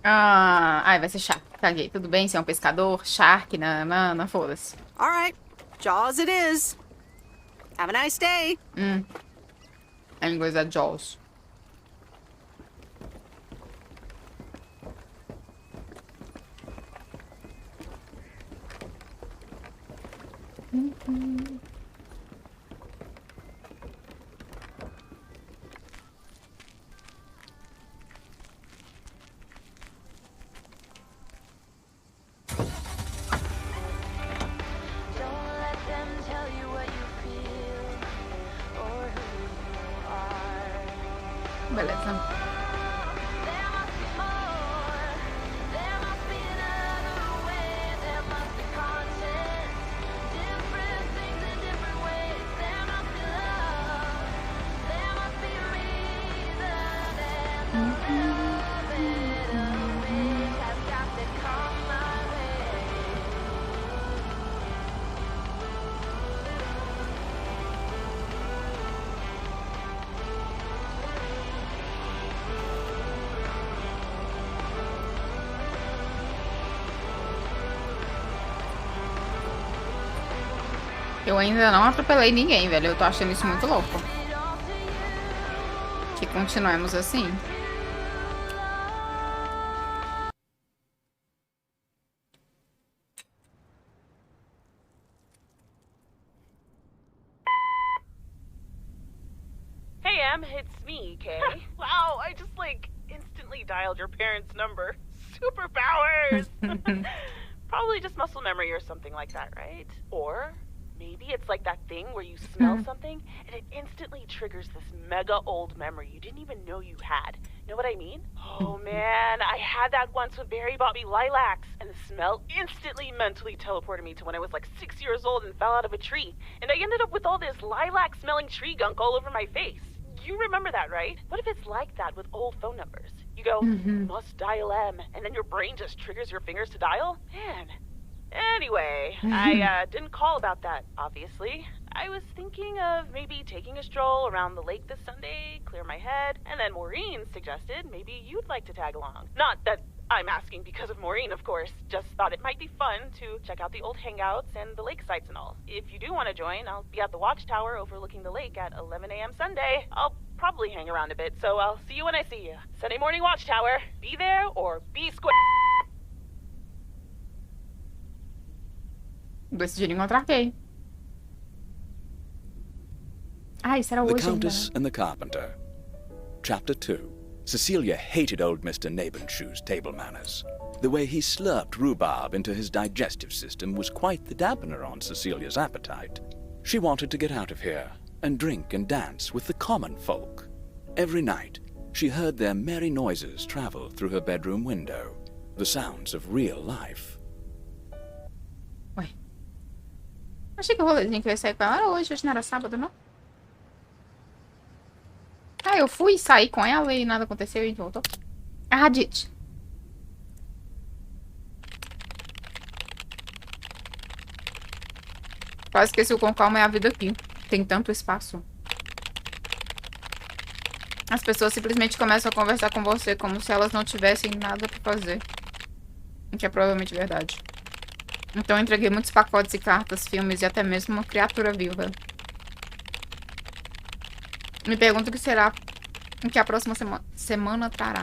Ai, vai ser Shark. Caguei. Tudo bem, você é um pescador? Shark, não, foda-se. All right, Jaws it is. Have a nice day. Em inglês é Jaws. Beleza. Eu ainda não atropelei ninguém, velho. Eu tô achando isso muito louco. Que continuemos assim. Hey, Em, it's me, Kay. Wow, I just, instantly dialed your parents' number. Superpowers! Probably just muscle memory or something like that, right? Or maybe it's like that thing where you smell something and it instantly triggers this mega old memory you didn't even know you had. Know what I mean? Oh man, I had that once with Berry Bobby lilacs, and the smell instantly mentally teleported me to when I was 6 years old and fell out of a tree. And I ended up with all this lilac-smelling tree gunk all over my face. You remember that, right? What if it's like that with old phone numbers? You go, must dial M, and then your brain just triggers your fingers to dial? Man. Anyway, I didn't call about that, obviously. I was thinking of maybe taking a stroll around the lake this Sunday, clear my head, and then Maureen suggested maybe you'd like to tag along. Not that I'm asking because of Maureen, of course. Just thought it might be fun to check out the old hangouts and the lake sites and all. If you do want to join, I'll be at the watchtower overlooking the lake at 11 a.m. Sunday. I'll probably hang around a bit, so I'll see you when I see you. Sunday morning watchtower. Be there or be square. Decidiram encontrar quem? Ah, isso era The hoje Countess ainda, né? and the Carpenter. Chapter 2. Cecilia hated old Mr. Nabenshoe's table manners. The way he slurped rhubarb into his digestive system was quite the dampener on Cecilia's appetite. She wanted to get out of here and drink and dance with the common folk. Every night, she heard their merry noises travel through her bedroom window, the sounds of real life. Ué. Achei que o rolezinho que eu ia sair com ela era hoje não era sábado, não? Ah, eu fui sair com ela e nada aconteceu e a gente voltou. A Radit. Quase esqueci o quão calma é a vida aqui. Tem tanto espaço. As pessoas simplesmente começam a conversar com você como se elas não tivessem nada pra fazer. O que é provavelmente verdade. Então eu entreguei muitos pacotes e cartas, filmes e até mesmo uma criatura viva. Me pergunto o que a próxima semana trará.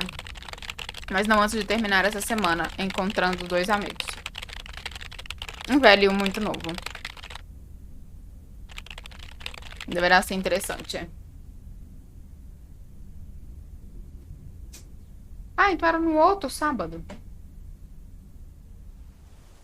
Mas não antes de terminar essa semana, encontrando 2 amigos. Um velho e um muito novo. Deverá ser interessante. Ai, para no outro sábado.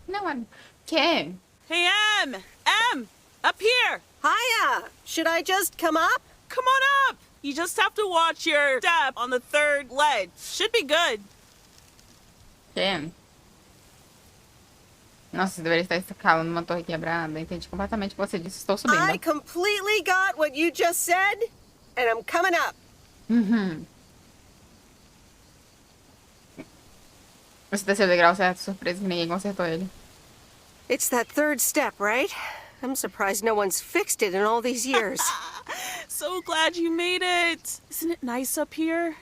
Não, que? Hey, Em! Up here! Hiya! Should I just come up? Come on up! You just have to watch your step on the 3rd ledge. Should be good. Que? Nossa, você deveria estar escalando uma torre quebrada. Entendi completamente o que você disse. Estou subindo. I completely got what you just said, and I'm coming up. Você desceu o degrau certo, surpresa que ninguém consertou ele. It's that 3rd step, right? I'm surprised no one's fixed it in all these years. So glad you made it. Isn't it nice up here?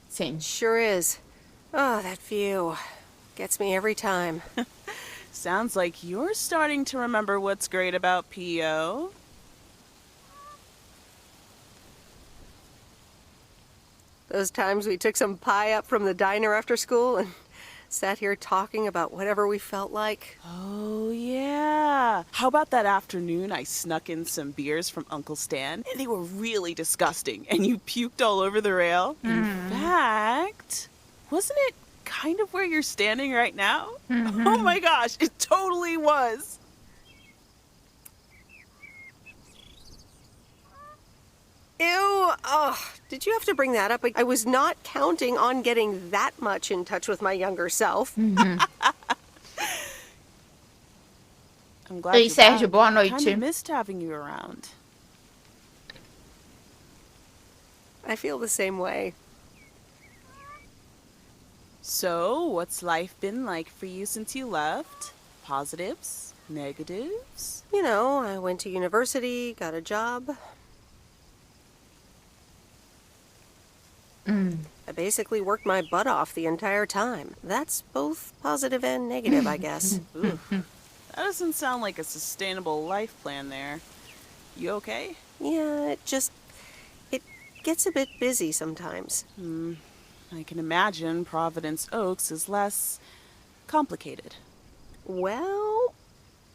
Sim. Sure is. Oh, that view. Gets me every time. Sounds like you're starting to remember what's great about P.O. Those times we took some pie up from the diner after school and sat here talking about whatever we felt like. Oh, yeah. How about that afternoon I snuck in some beers from Uncle Stan? And they were really disgusting, and you puked all over the rail. In fact, wasn't it kind of where you're standing right now? Oh my gosh, it totally was. Ew, oh, did you have to bring that up? I was not counting on getting that much in touch with my younger self. I'm glad Ei, you're Sérgio, back. boa Kind noite. of missed having you around. I feel the same way. So, what's life been like for you since you left? Positives? Negatives? You know, I went to university, got a job. I basically worked my butt off the entire time. That's both positive and negative, I guess. Oof. That doesn't sound like a sustainable life plan there. You okay? Yeah, it gets a bit busy sometimes. I can imagine Providence Oaks is less complicated. Well,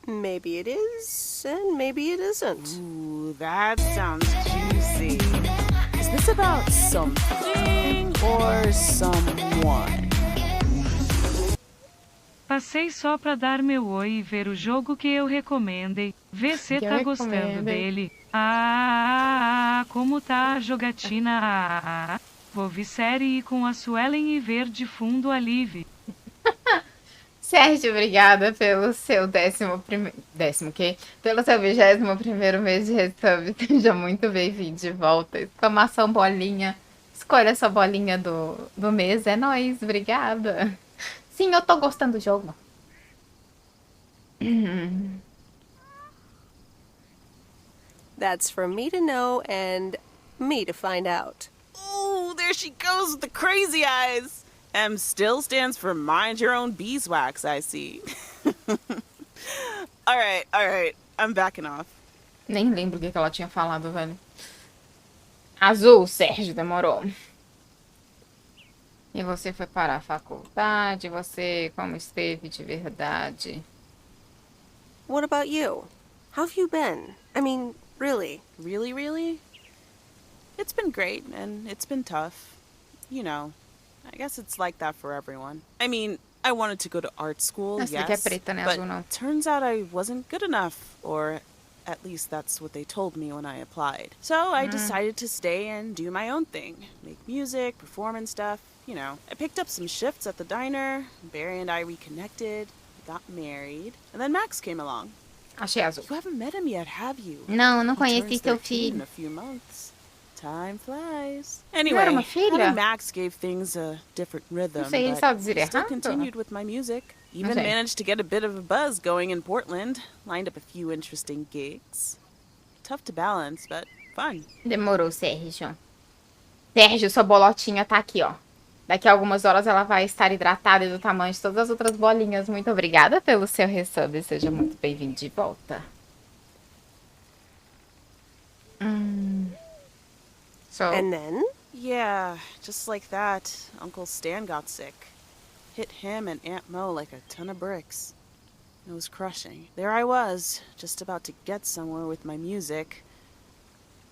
maybe it is, and maybe it isn't. Ooh, that sounds juicy. Is this about something or someone? Passei só pra dar meu oi e ver o jogo que eu recomendei. Vê se tá gostando dele. Como tá a jogatina? Vou ver série com a Suelen e ver de fundo a Live. Sérgio, obrigada pelo seu pelo seu 21º mês de resub. Seja muito bem-vindo de volta. Exclamação bolinha. Escolha essa bolinha do mês. É nóis, obrigada. Sim, eu tô gostando do jogo. That's for me to know and me to find out. Ooh, there she goes with the crazy eyes. M still stands for mind your own beeswax, I see. All right. I'm backing off. Nem lembro o que ela tinha falado, velho. Azul, Sérgio, demorou. E você foi para a faculdade? Você como esteve de verdade? What about you? How have you been? I mean, really? Really? It's been great, and it's been tough. You know, I guess it's like that for everyone. I mean, I wanted to go to art school, yes, but turns out I wasn't good enough, or at least that's what they told me when I applied. So I decided to stay and do my own thing. Make music, perform and stuff, you know. I picked up some shifts at the diner, Barry and I reconnected, got married, and then Max came along. Achei azul. You haven't met him yet, have you? Não He conheci turns seu 13 in filho. a few months. Time flies. Não era Anyway, uma filha? having Max gave things a different rhythm, Não sei, ele but sabe dizer I still errado? continued with my music. Even managed to get a bit of a buzz going in Portland. Lined up a few interesting gigs. Tough to balance, but fun. Demorou, Sérgio. Sérgio, sua bolotinha tá aqui, ó. Daqui a algumas horas ela vai estar hidratada e do tamanho de todas as outras bolinhas. Muito obrigada pelo seu resub. Seja muito bem-vindo de volta. So... And then? Yeah, just like that, Uncle Stan got sick. Hit him and Aunt Mo like a ton of bricks. It was crushing. There I was, just about to get somewhere with my music.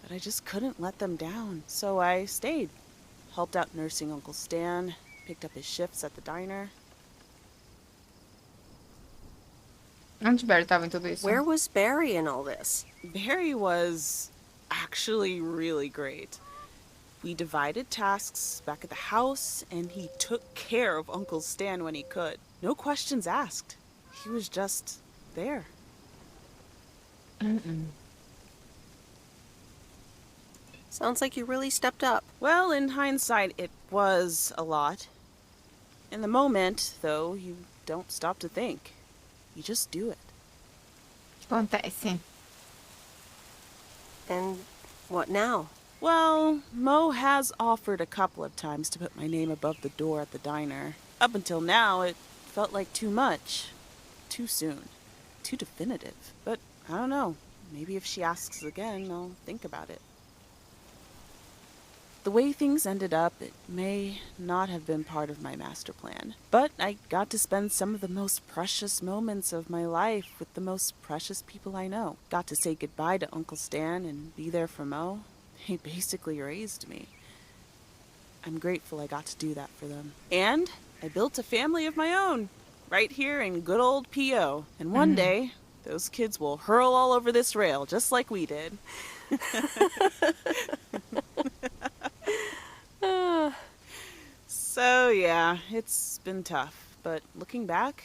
But I just couldn't let them down, so I stayed. Helped out nursing Uncle Stan, picked up his shifts at the diner. Onde Barry tava em tudo isso? Where was Barry in all this? Barry was actually really great. We divided tasks back at the house, and he took care of Uncle Stan when he could. No questions asked. He was just there. Sounds like you really stepped up. Well, in hindsight, it was a lot. In the moment, though, you don't stop to think. You just do it. Acontece. And what now? Well, Mo has offered a couple of times to put my name above the door at the diner. Up until now, it felt like too much. Too soon. Too definitive. But I don't know. Maybe if she asks again, I'll think about it. The way things ended up, it may not have been part of my master plan. But I got to spend some of the most precious moments of my life with the most precious people I know. Got to say goodbye to Uncle Stan and be there for Mo. He basically raised me. I'm grateful I got to do that for them. And I built a family of my own, right here in good old P.O. And one day, those kids will hurl all over this rail, just like we did. So, yeah, it's been tough. But looking back,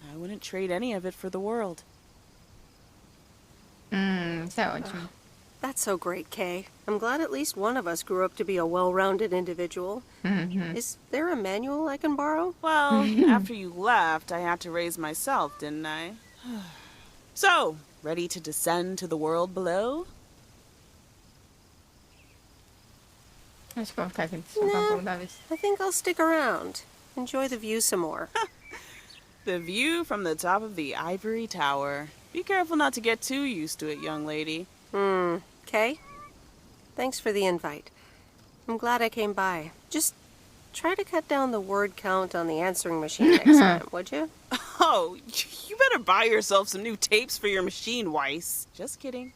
I wouldn't trade any of it for the world. Isso é ótimo. That's so great, Kay. I'm glad at least one of us grew up to be a well-rounded individual. Is there a manual I can borrow? Well, after you left, I had to raise myself, didn't I? So, ready to descend to the world below? Acho que vou ficar aqui descansando da vez. I think I'll stick around. Enjoy the view some more. The view from the top of the ivory tower. Be careful not to get too used to it, young lady. Kay? Thanks for the invite. I'm glad I came by. Just try to cut down the word count on the answering machine next time, would you? Oh, you better buy yourself some new tapes for your machine, Weiss. Just kidding.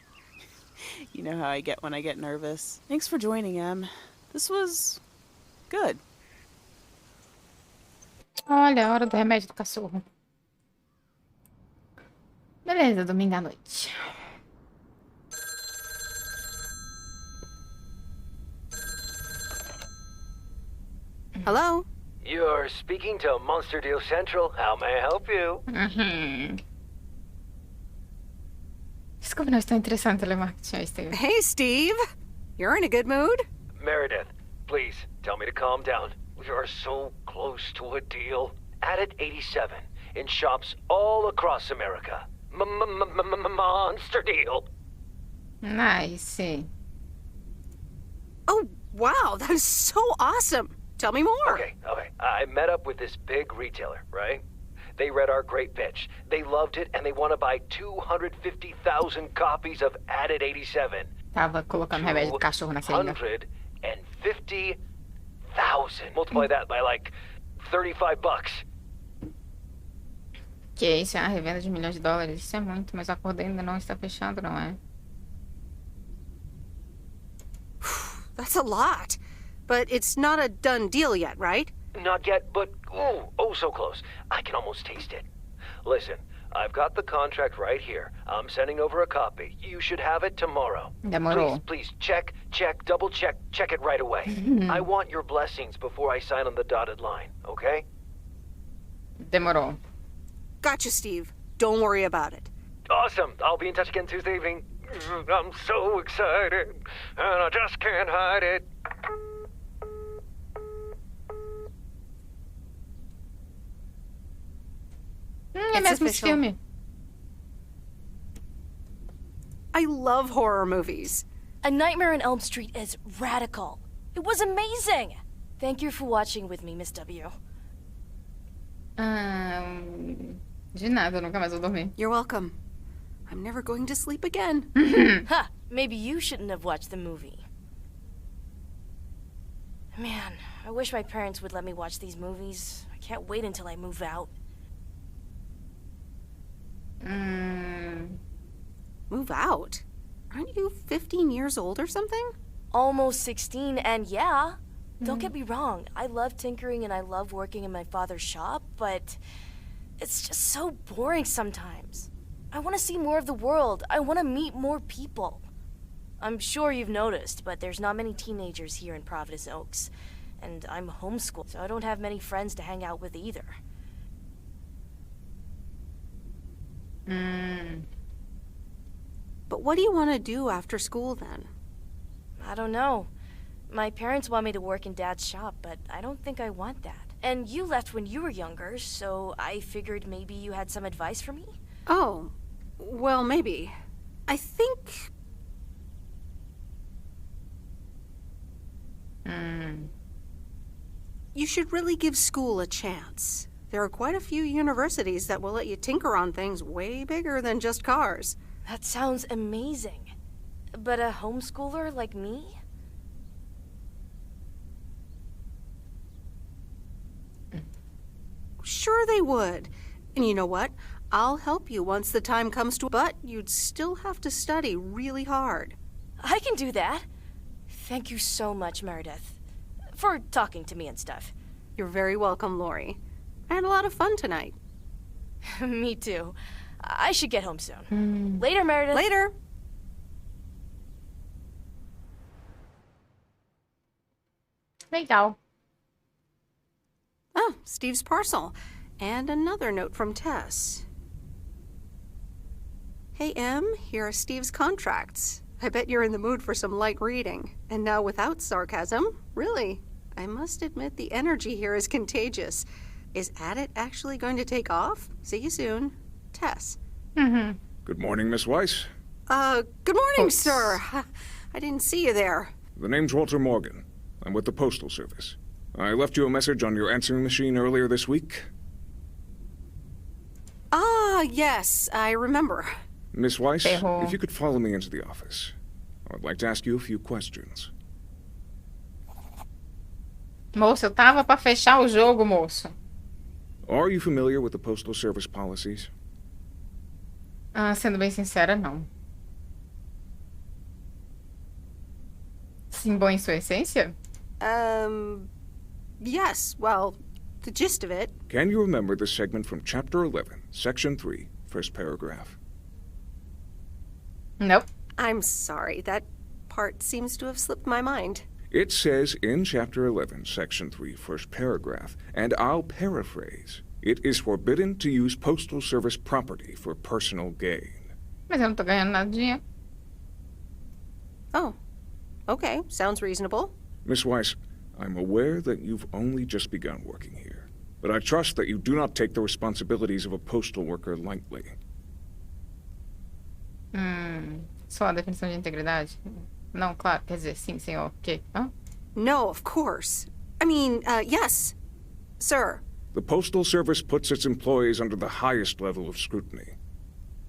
You know how I get when I get nervous. Thanks for joining, Em. This was good. Olha, a hora do remédio do cachorro. Beleza, domingo à noite. Hello? You're speaking to Monster Deal Central. How may I help you? Desculpa, não estou interessado em telemarketing, Steve. Hey, Steve. You're in a good mood? Meredith, please tell me to calm down. We are so close to a deal. Added 87 in shops all across America. Monster deal. Nice. Oh, wow. That is so awesome. Tell me more. Okay. I met up with this big retailer, right? They read our great pitch. They loved it, and they want to buy 250,000 copies of Added 87. Tava colocando remédio do cachorro na seringa. 150,000. Multiply that by like $35. Que isso, é uma revenda de $milhões. Isso é muito, mas o acordo ainda não está fechado, não é? That's a lot. But it's not a done deal yet, right? Not yet, but oh so close. I can almost taste it. Listen, I've got the contract right here. I'm sending over a copy. You should have it tomorrow. Demorou. Please check, double check it right away. I want your blessings before I sign on the dotted line, okay? Demorou. Gotcha, Steve. Don't worry about it. Awesome. I'll be in touch again Tuesday evening. I'm so excited, and I just can't hide it. É It's mesmo esse official. filme. I love horror movies. A Nightmare on Elm Street is radical. It was amazing. Thank you for watching with me, Miss W. De nada, eu nunca mais vou dormir. You're welcome. I'm never going to sleep again. Ha! Maybe you shouldn't have watched the movie. Man, I wish my parents would let me watch these movies. I can't wait until I move out. Move out? Aren't you 15 years old or something? Almost 16, and yeah. Don't get me wrong, I love tinkering and I love working in my father's shop, but it's just so boring sometimes. I want to see more of the world. I want to meet more people. I'm sure you've noticed, but there's not many teenagers here in Providence Oaks. And I'm homeschooled, so I don't have many friends to hang out with either. But what do you want to do after school then? I don't know. My parents want me to work in Dad's shop, but I don't think I want that. And you left when you were younger, so I figured maybe you had some advice for me? Oh, well, maybe. I think... You should really give school a chance. There are quite a few universities that will let you tinker on things way bigger than just cars. That sounds amazing. But a homeschooler like me? Sure they would. And you know what? I'll help you once the time comes to... But you'd still have to study really hard. I can do that. Thank you so much, Meredith, for talking to me and stuff. You're very welcome, Lori. I had a lot of fun tonight. Me too. I should get home soon. Later, Meredith. Later. Legal. Oh, Steve's parcel. And another note from Tess. Hey, Em, here are Steve's contracts. I bet you're in the mood for some light reading. And now without sarcasm, really. I must admit the energy here is contagious. Is Adit actually going to take off? See you soon. Tess. Good morning, Miss Weiss. Good morning, sir. I didn't see you there. The name's Walter Morgan. I'm with the Postal Service. I left you a message on your answering machine earlier this week. Ah, yes, I remember. Miss Weiss, Ferrou. if you could follow me into the office, I would like to ask you a few questions. Moço, eu tava pra fechar o jogo, moço. Are you familiar with the Postal Service policies? Sendo bem sincera, não. Sim, bom em sua essência? Yes, well, the gist of it. Can you remember the segment from Chapter 11, Section 3, first paragraph? Nope. I'm sorry, that part seems to have slipped my mind. It says in Chapter 11, Section 3, first paragraph, and I'll paraphrase, it is forbidden to use Postal Service property for personal gain. Mas eu não tô ganhando nada de dinheiro. Oh, okay, sounds reasonable. Miss Weiss, I'm aware that you've only just begun working here, but I trust that you do not take the responsibilities of a postal worker lightly. Só a definição de integridade? Não, claro, quer dizer, sim, senhor. Que? Hã? No, of course. I mean, yes, sir. The Postal Service puts its employees under the highest level of scrutiny.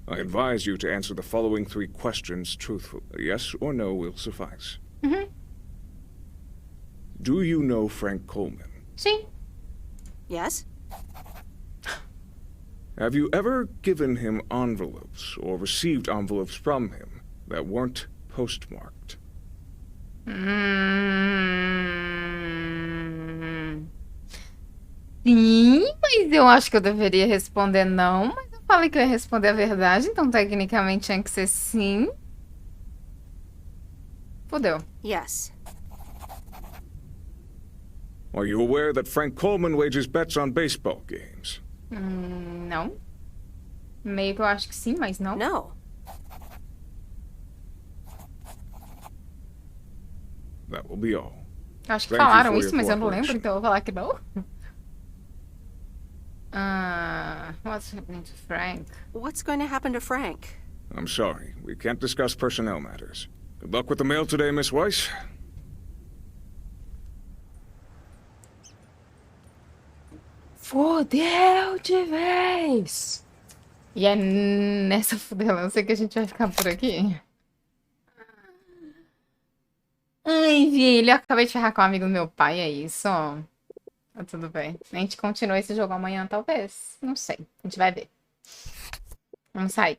I advise you to answer the following 3 questions truthfully. Yes or no will suffice. Do you know Frank Coleman? Sim. Yes? Have you ever given him envelopes or received envelopes from him that weren't postmarked? Sim, mas eu acho que eu deveria responder não, mas eu falei que eu ia responder a verdade, então tecnicamente tinha que ser sim. Fudeu. Yes. Are you aware that Frank Coleman wages bets on baseball games? Não. Meio que eu acho que sim, mas não. No. That will be all. Eu acho que Thank you falaram for isso, your mas eu não lembro, cooperation. então eu vou falar que não. What's happening to Frank? What's going to happen to Frank? I'm sorry. We can't discuss personnel matters. Good luck with the mail today, Miss Weiss. Fudeu de vez! E é nessa fudelância que a gente vai ficar por aqui. Ai, filho, eu acabei de ferrar com um amigo do meu pai, é isso. Tá tudo bem. A gente continua esse jogo amanhã, talvez. Não sei. A gente vai ver. Vamos sair.